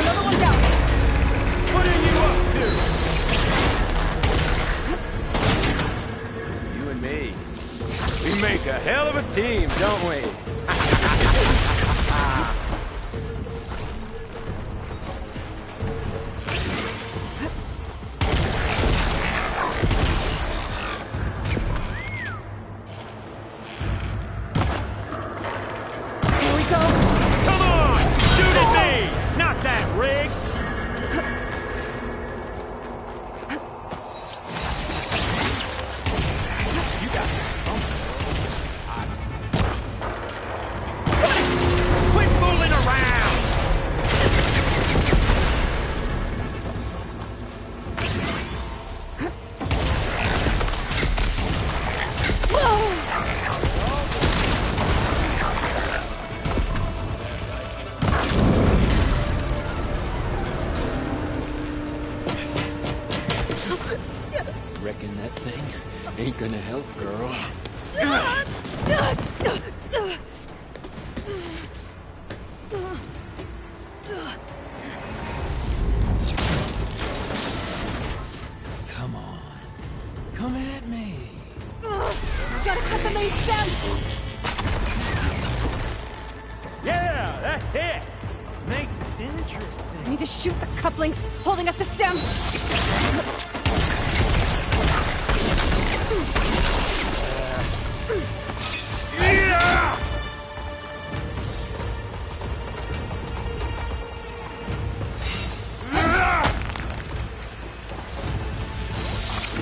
Another one down. What are you up to? You and me. We make a hell of a team, don't we? Here we go. Come on! Shoot at me! Not that rig! You got this. Quit fooling around! Reckon that thing ain't gonna help, girl. Come on. Come at me. Gotta cut the main stem. Yeah, that's it. Make it interesting. I need to shoot the couplings holding up the stem.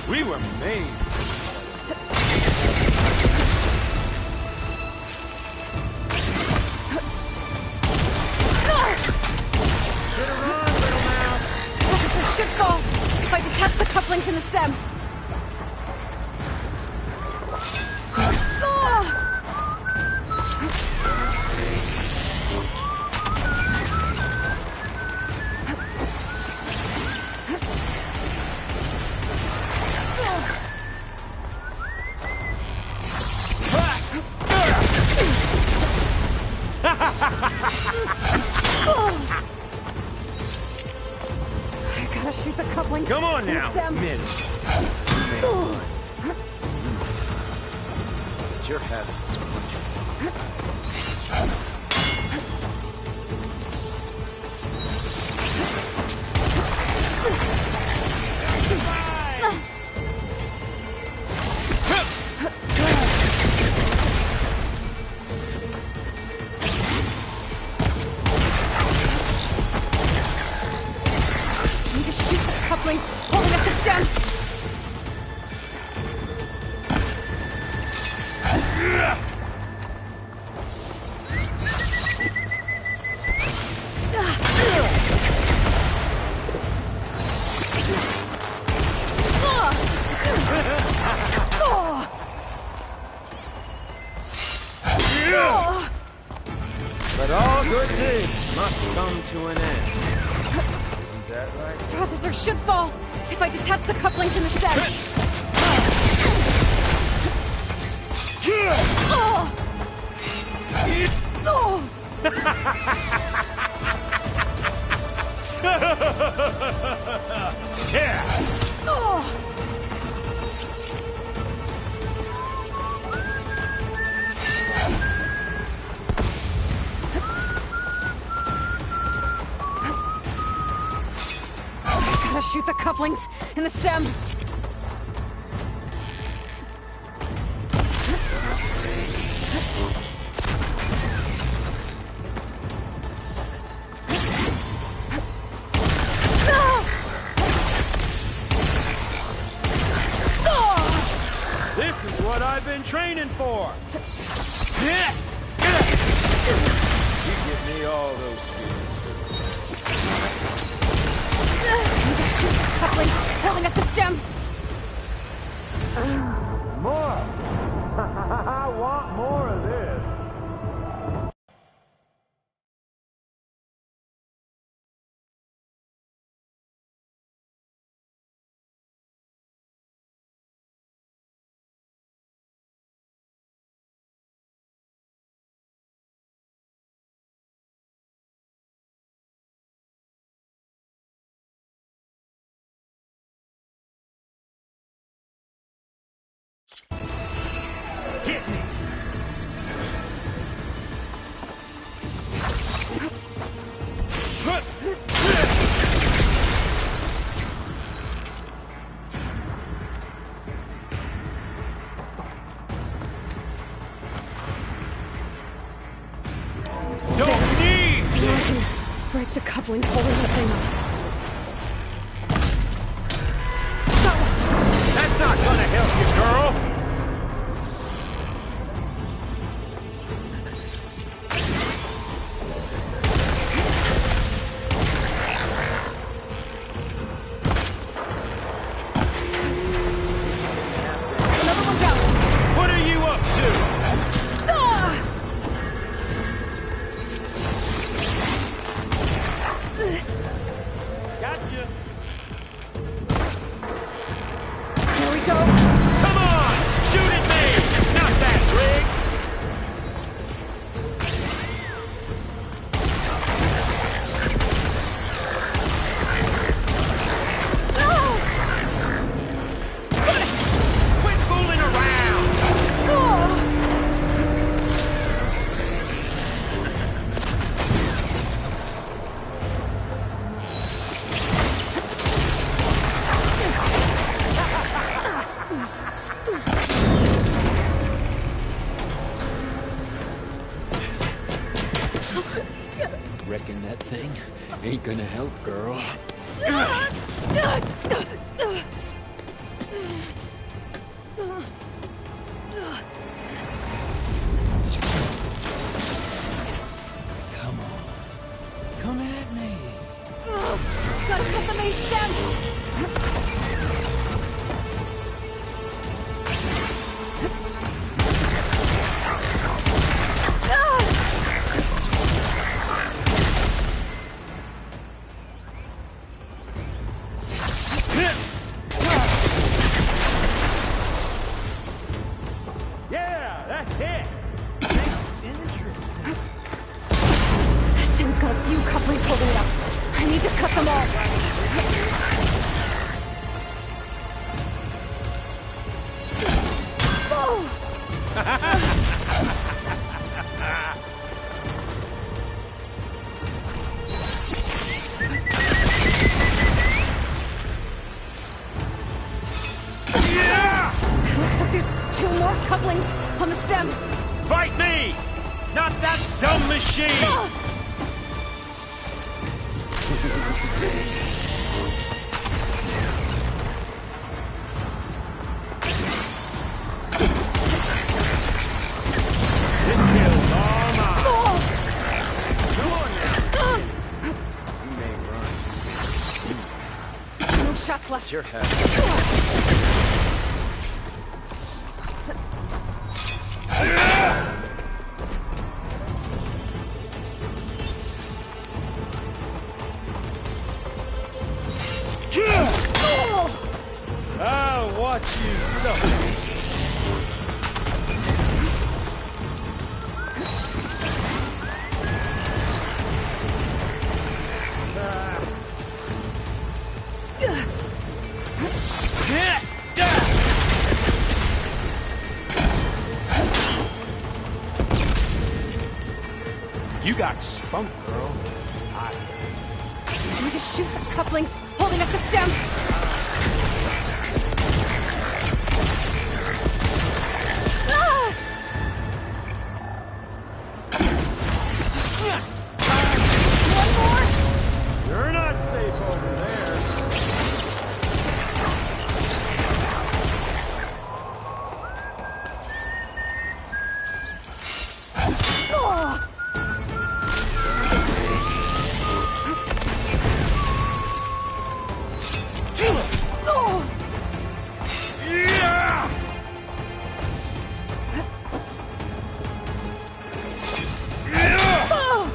We were made. Officer Shitball! If I detach the couplings in the stem. on now, Mitch. But you're having so much fun. Need to shoot the couplings holding up the stem. But all good things must come to an end. Isn't that right? Processor should fall if I detach the couplings in the stem. Gotta shoot the couplings in the stem. This is what I've been training for. You give me all those feelings. Couplings holding up the stem. More! I want more of this. Hit me! Don't need this! Break the couplings holding that thing up. That's not gonna help you, girl! Another one's out. What are you up to? Gotcha! Here we go. Come on! Shoot at me! Not that rig! Quit fooling around! Reckon that thing ain't gonna help, girl. Come on. Come at me. Gotta cut the main stem. Look, there's 2 more couplings on the stem. Fight me! Not that dumb machine! Ah! This kill's all mine. Oh! Come on now. Ah! You may run. No shots left. Your head. I'll watch you suffer. You got spunk, girl. We can shoot the couplings holding up the stem. Ah! One more. You're not safe over there. Oh! Oh! Yeah! Oh!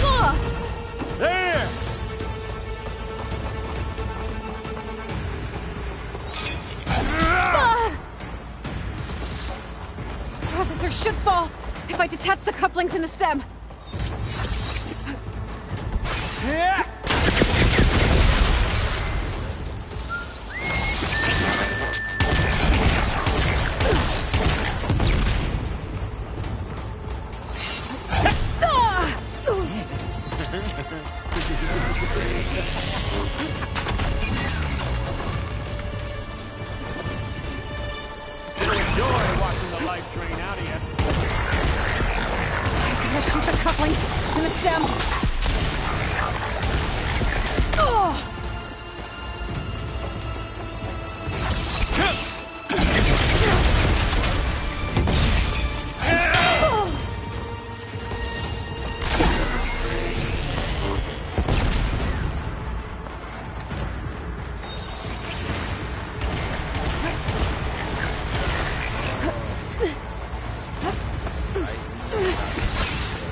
Ah! There! Ah! Processor should fall if I detach the couplings in the stem. Yeah! Ah! Enjoy watching the life drain out of you. I'll shoot the couplings in the stem. Oh!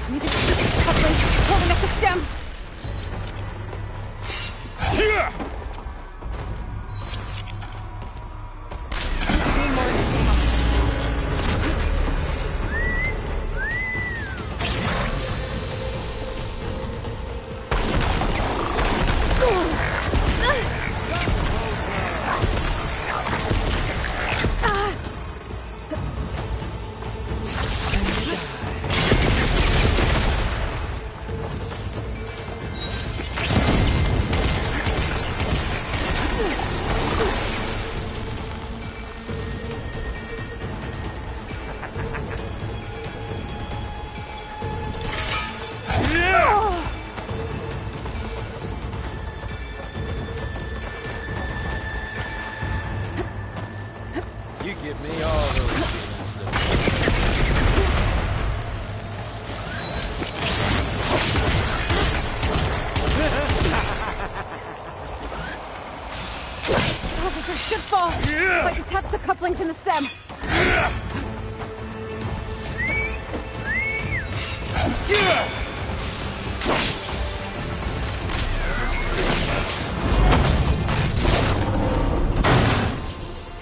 I need to shoot the couplings holding up the stem. Need more ammo. Ah! You give me all those feelings. Processor should fall if I detach the couplings in the stem.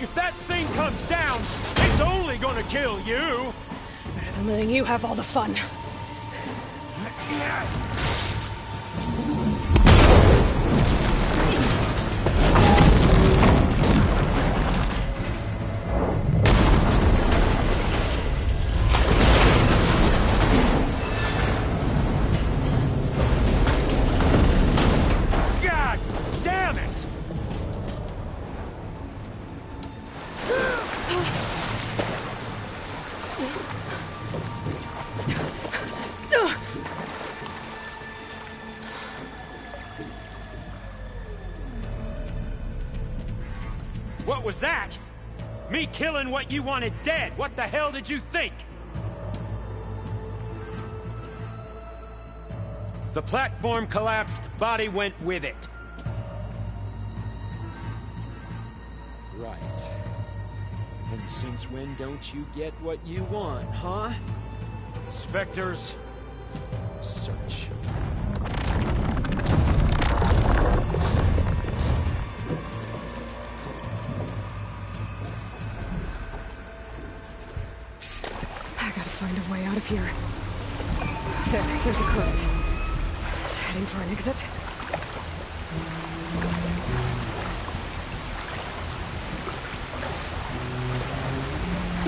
If that thing comes down, it's only gonna kill you. Better than letting you have all the fun. What was that? Me killing what you wanted dead. What the hell did you think? The platform collapsed, body went with it. Right. And since when don't you get what you want, huh? Spectres, search. I gotta find a way out of here. There's a current. Is it heading for an exit?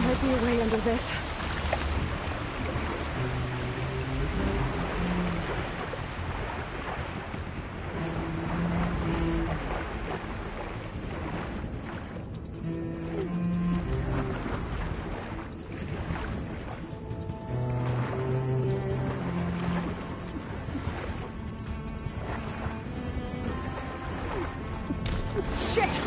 Might be a way under this. Shit!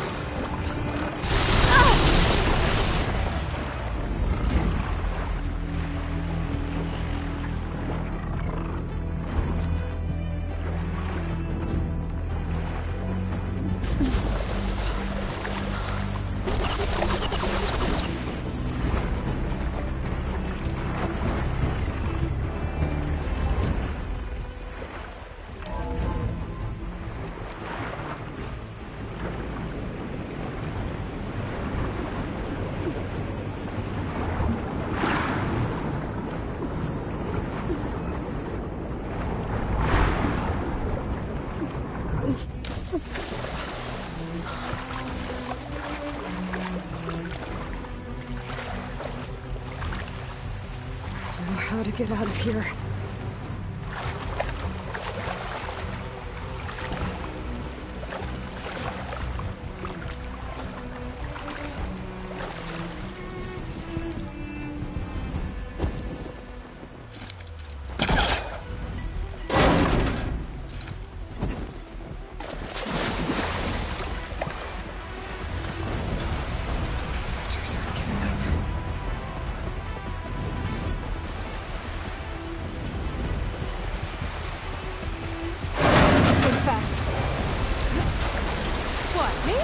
How to get out of here. Spectres aren't giving up. Fast. What, me?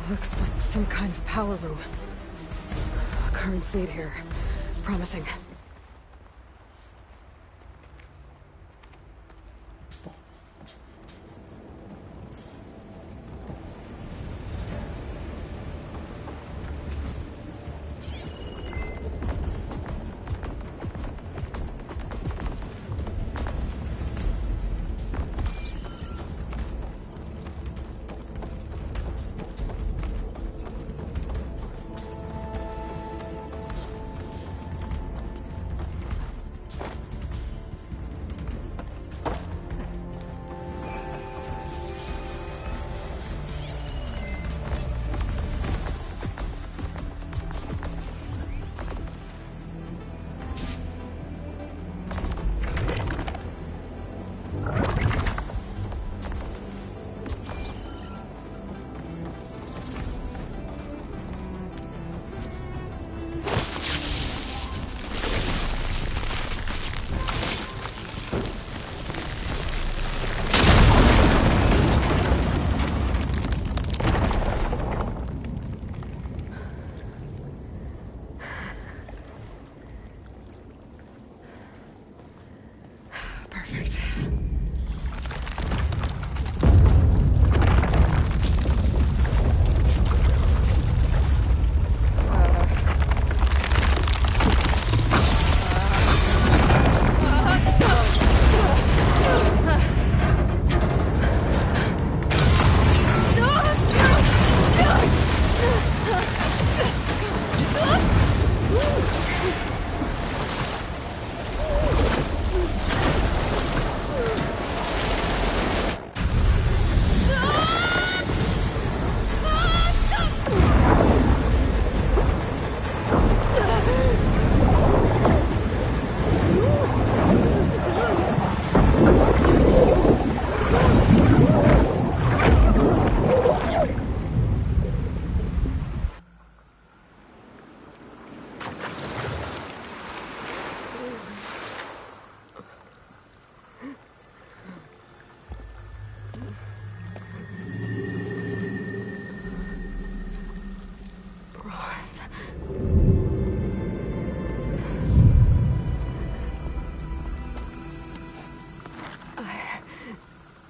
Looks like some kind of power room. Currents lead here. Promising.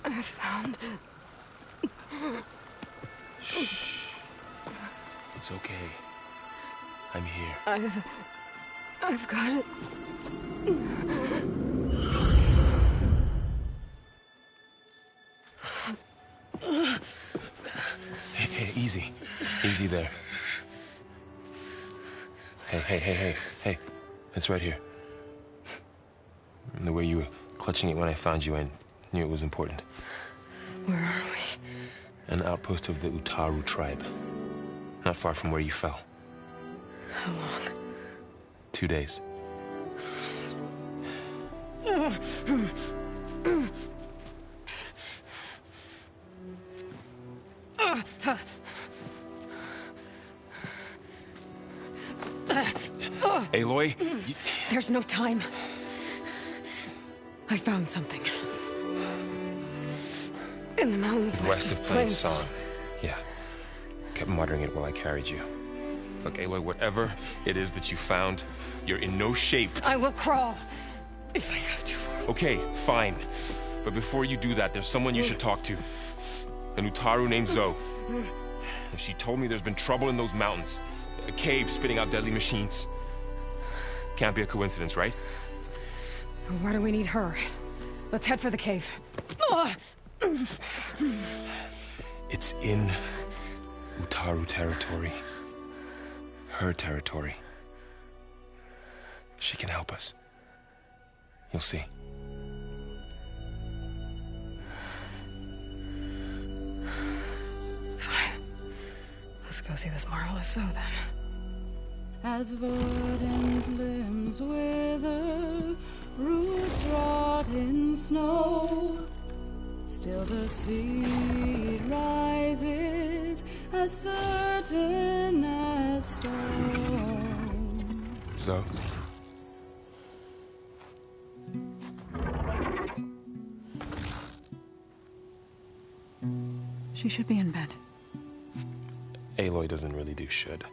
I found... Shh. It's okay. I'm here. I've got it. Hey, easy. Easy there. Hey. It's right here. The way you were clutching it when I found you, I knew it was important. Where are we? An outpost of the Utaru tribe. Not far from where you fell. How long? 2 days. Aloy? There's no time. I found something. In the mountains west of Plainsong. Yeah. Kept muttering it while I carried you. Look, Aloy, whatever it is that you found, you're in no shape. I will crawl, if I have to. Okay, fine. But before you do that, there's someone you should talk to. An Utaru named Zoe. She told me there's been trouble in those mountains. A cave spitting out deadly machines. Can't be a coincidence, right? Why do we need her? Let's head for the cave. It's in Utaru territory. Her territory. She can help us. You'll see. Fine. Let's go see this marvelous Zoe then. As verdant limbs wither, roots rot in snow, still the seed rises as certain as stone. Zoe? She should be in bed. Aloy doesn't really do should.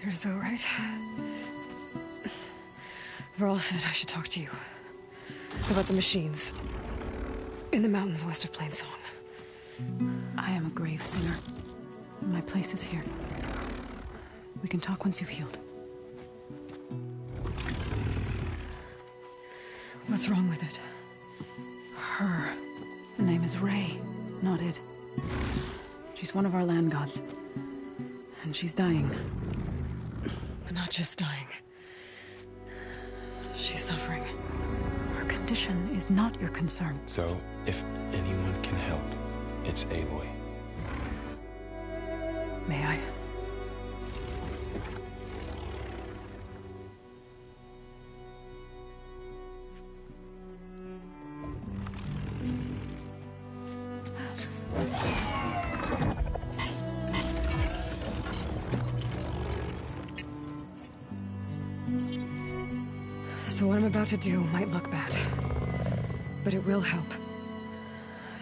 You're so right. Varl said I should talk to you. About the machines. In the mountains west of Plainsong. I am a grave singer. My place is here. We can talk once you've healed. What's wrong with it? Her. The name is Ray, not it. She's one of our land gods. And she's dying. But not just dying. She's suffering. Her condition is not your concern. So, if anyone can help, it's Aloy. May I? So what I'm about to do might look bad, but it will help.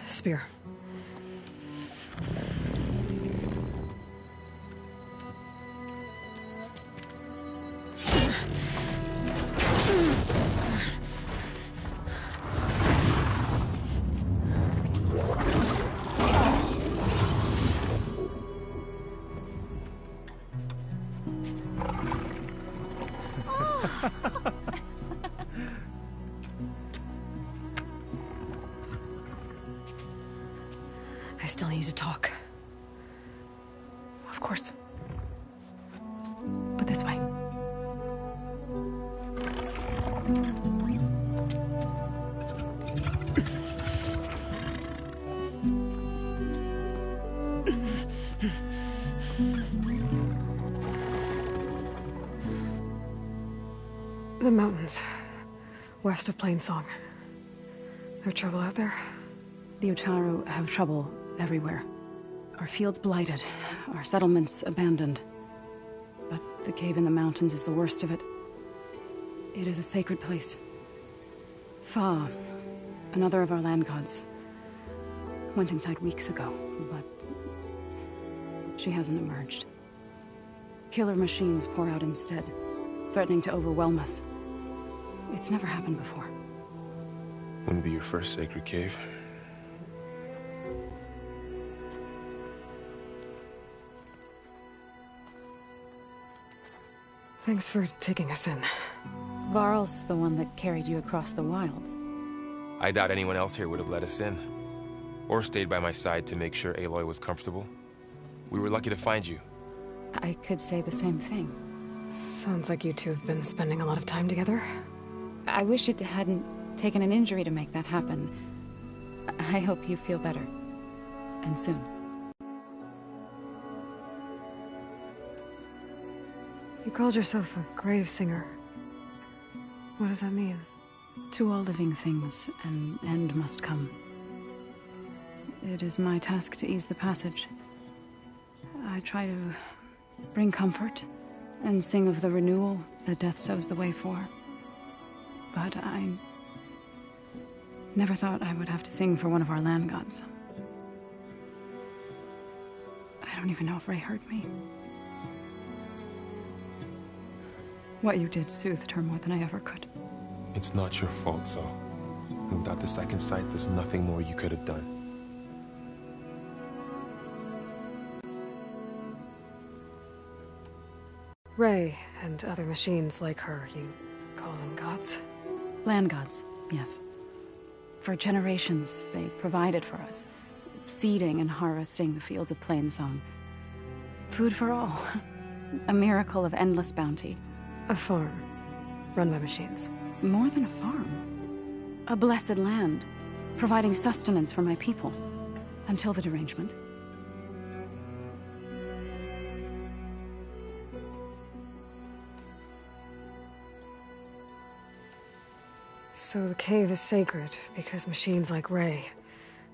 Spear. I still need to talk. Of course. But this way. The mountains. West of Plainsong. There trouble out there? The Utaru have trouble everywhere. Our fields blighted, our settlements abandoned. But the cave in the mountains is the worst of it. It is a sacred place. Fa, another of our land gods, went inside weeks ago, but she hasn't emerged. killer machines pour out instead, threatening to overwhelm us. It's never happened before. Wouldn't be your first sacred cave. Thanks for taking us in. Varl's the one that carried you across the wilds. I doubt anyone else here would have let us in. Or stayed by my side to make sure Aloy was comfortable. We were lucky to find you. I could say the same thing. Sounds like you two have been spending a lot of time together. I wish it hadn't taken an injury to make that happen. I hope you feel better. And soon. You called yourself a grave singer. What does that mean? To all living things, an end must come. It is my task to ease the passage. I try to bring comfort and sing of the renewal that death sows the way for. But I never thought I would have to sing for one of our land gods. I don't even know if Ray heard me. What you did soothed her more than I ever could. It's not your fault, Zoe. Without the second sight, there's nothing more you could have done. Ray and other machines like her, you call them gods? Land gods, yes. For generations, they provided for us, seeding and harvesting the fields of Plainsong. Food for all. A miracle of endless bounty. A farm, run by machines. More than a farm. A blessed land, providing sustenance for my people. Until the derangement. So the cave is sacred because machines like Ray,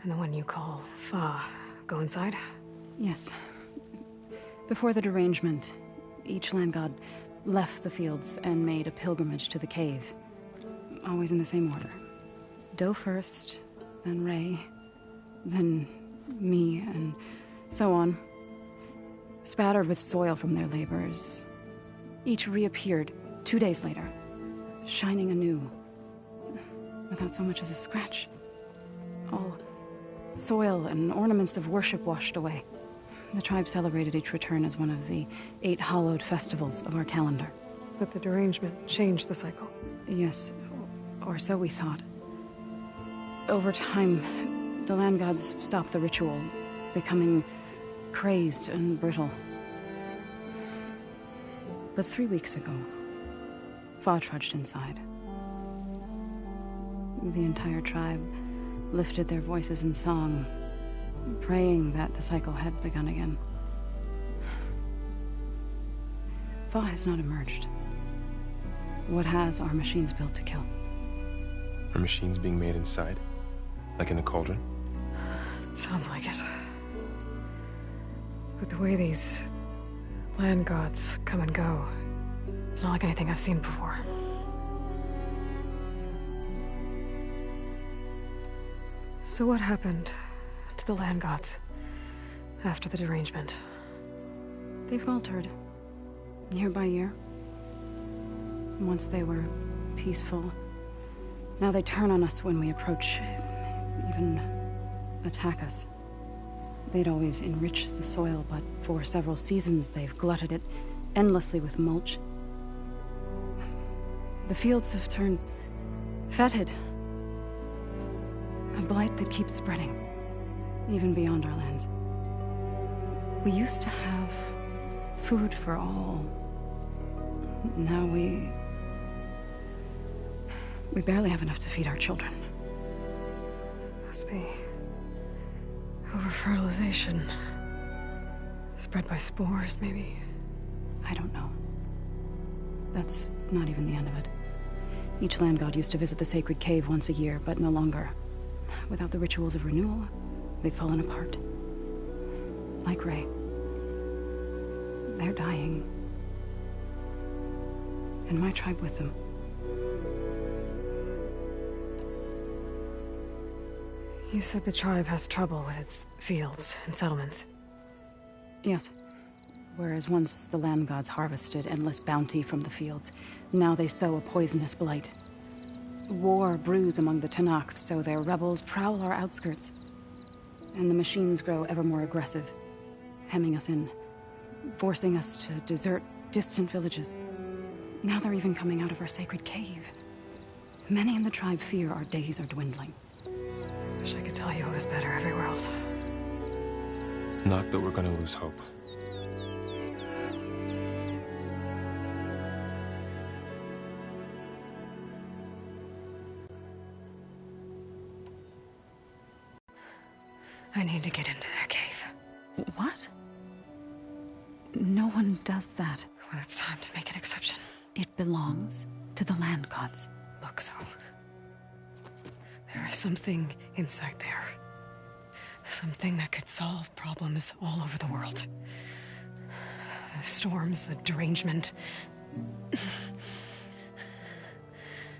and the one you call Fa, go inside? Yes. Before the derangement, each land god left the fields and made a pilgrimage to the cave. Always in the same order. Doe first, then Ray, then me, and so on. Spattered with soil from their labors. Each reappeared 2 days later, shining anew, without so much as a scratch. All soil and ornaments of worship washed away. The tribe celebrated each return as one of the 8 hallowed festivals of our calendar. But the derangement changed the cycle. Yes, or so we thought. Over time, the land gods stopped the ritual, becoming crazed and brittle. But 3 weeks ago, Fa trudged inside. The entire tribe lifted their voices in song, praying that the cycle had begun again. Fa has not emerged. What has are machines built to kill. Are machines being made inside? Like in a cauldron? Sounds like it. But the way these land gods come and go, it's not like anything I've seen before. So what happened to the land gods after the derangement? They faltered, year by year. Once they were peaceful. Now they turn on us when we approach, even attack us. They'd always enriched the soil, but for several seasons they've glutted it endlessly with mulch. The fields have turned fetid. A blight that keeps spreading, even beyond our lands. We used to have food for all. Now we barely have enough to feed our children. Must be over-fertilization. Spread by spores, maybe? I don't know. That's not even the end of it. Each land god used to visit the sacred cave once a year, but no longer. Without the rituals of renewal, they've fallen apart. Like Ray. They're dying. And my tribe with them. You said the tribe has trouble with its fields and settlements. Yes. Whereas once the land gods harvested endless bounty from the fields, now they sow a poisonous blight. War brews among the Tenakth, so their rebels prowl our outskirts. And the machines grow ever more aggressive, hemming us in, forcing us to desert distant villages. Now they're even coming out of our sacred cave. Many in the tribe fear our days are dwindling. Wish I could tell you it was better everywhere else. Not that we're gonna lose hope. I need to get into that cave. What? No one does that. Well, it's time to make an exception. It belongs to the land gods. Look, so... there is something inside there. Something that could solve problems all over the world. The storms, the derangement.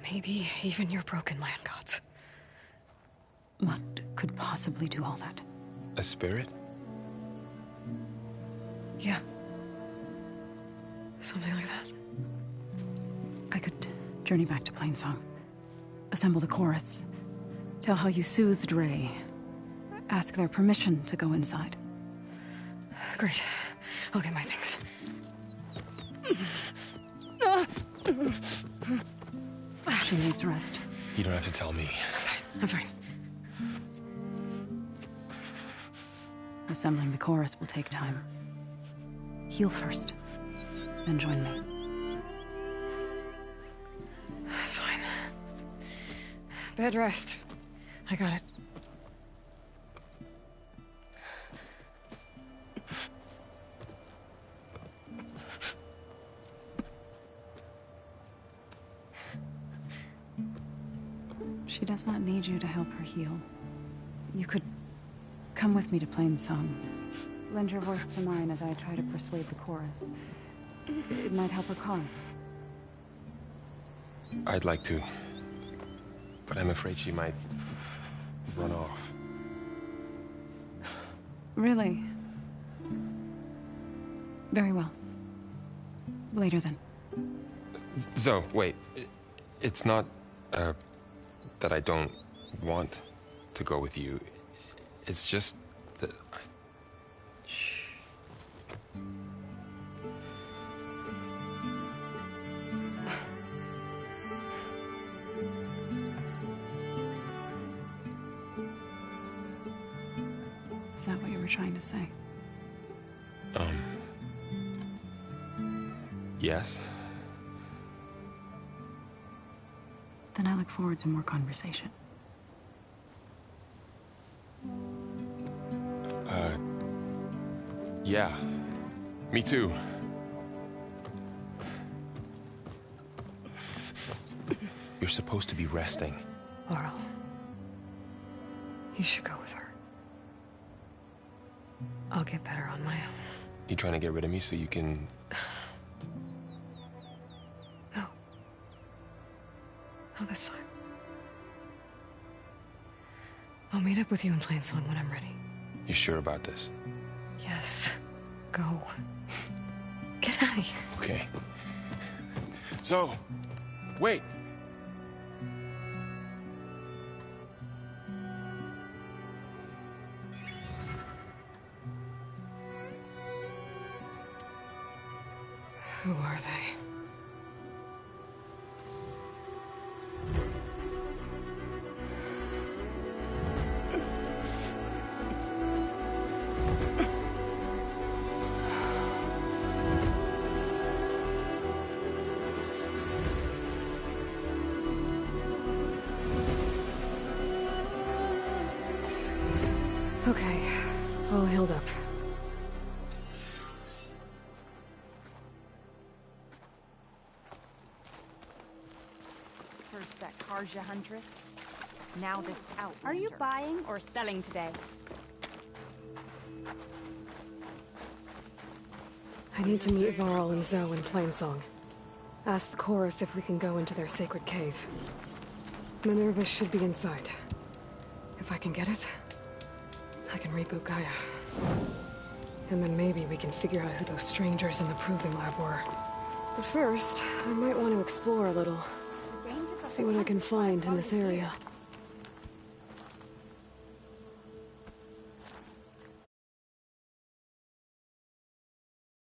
Maybe even your broken land gods. What could possibly do all that? A spirit? Yeah. Something like that. I could journey back to Plainsong. Assemble the chorus. Tell how you soothed Ray. Ask their permission to go inside. Great. I'll get my things. She needs rest. You don't have to tell me. I'm fine. Assembling the chorus will take time. Heal first, then join me. Fine. Bed rest. I got it. She does not need you to help her heal. You could come with me to Plainsong. Lend your voice to mine as I try to persuade the chorus. It might help her cause. I'd like to. But I'm afraid she might run off. Really? Very well. Later then. Zoe, wait. It's not, that I don't want to go with you. It's just that I... Shh. Is that what you were trying to say? Yes? Then I look forward to more conversation. Yeah. Me too. You're supposed to be resting. Laurel. You should go with her. I'll get better on my own. You trying to get rid of me so you can... No. Not this time. I'll meet up with you in Plainsong when I'm ready. You sure about this? Yes. Go. Get out of here. Okay. So, wait. Who are they? Okay, all healed up. First that Karja huntress, now this out. Are you buying or selling today? I need to meet Varl and Zoe in Plainsong. Ask the chorus if we can go into their sacred cave. Minerva should be inside. If I can get it, I can reboot Gaia. And then maybe we can figure out who those strangers in the proving lab were. But first, I might want to explore a little. See what I can find in this area.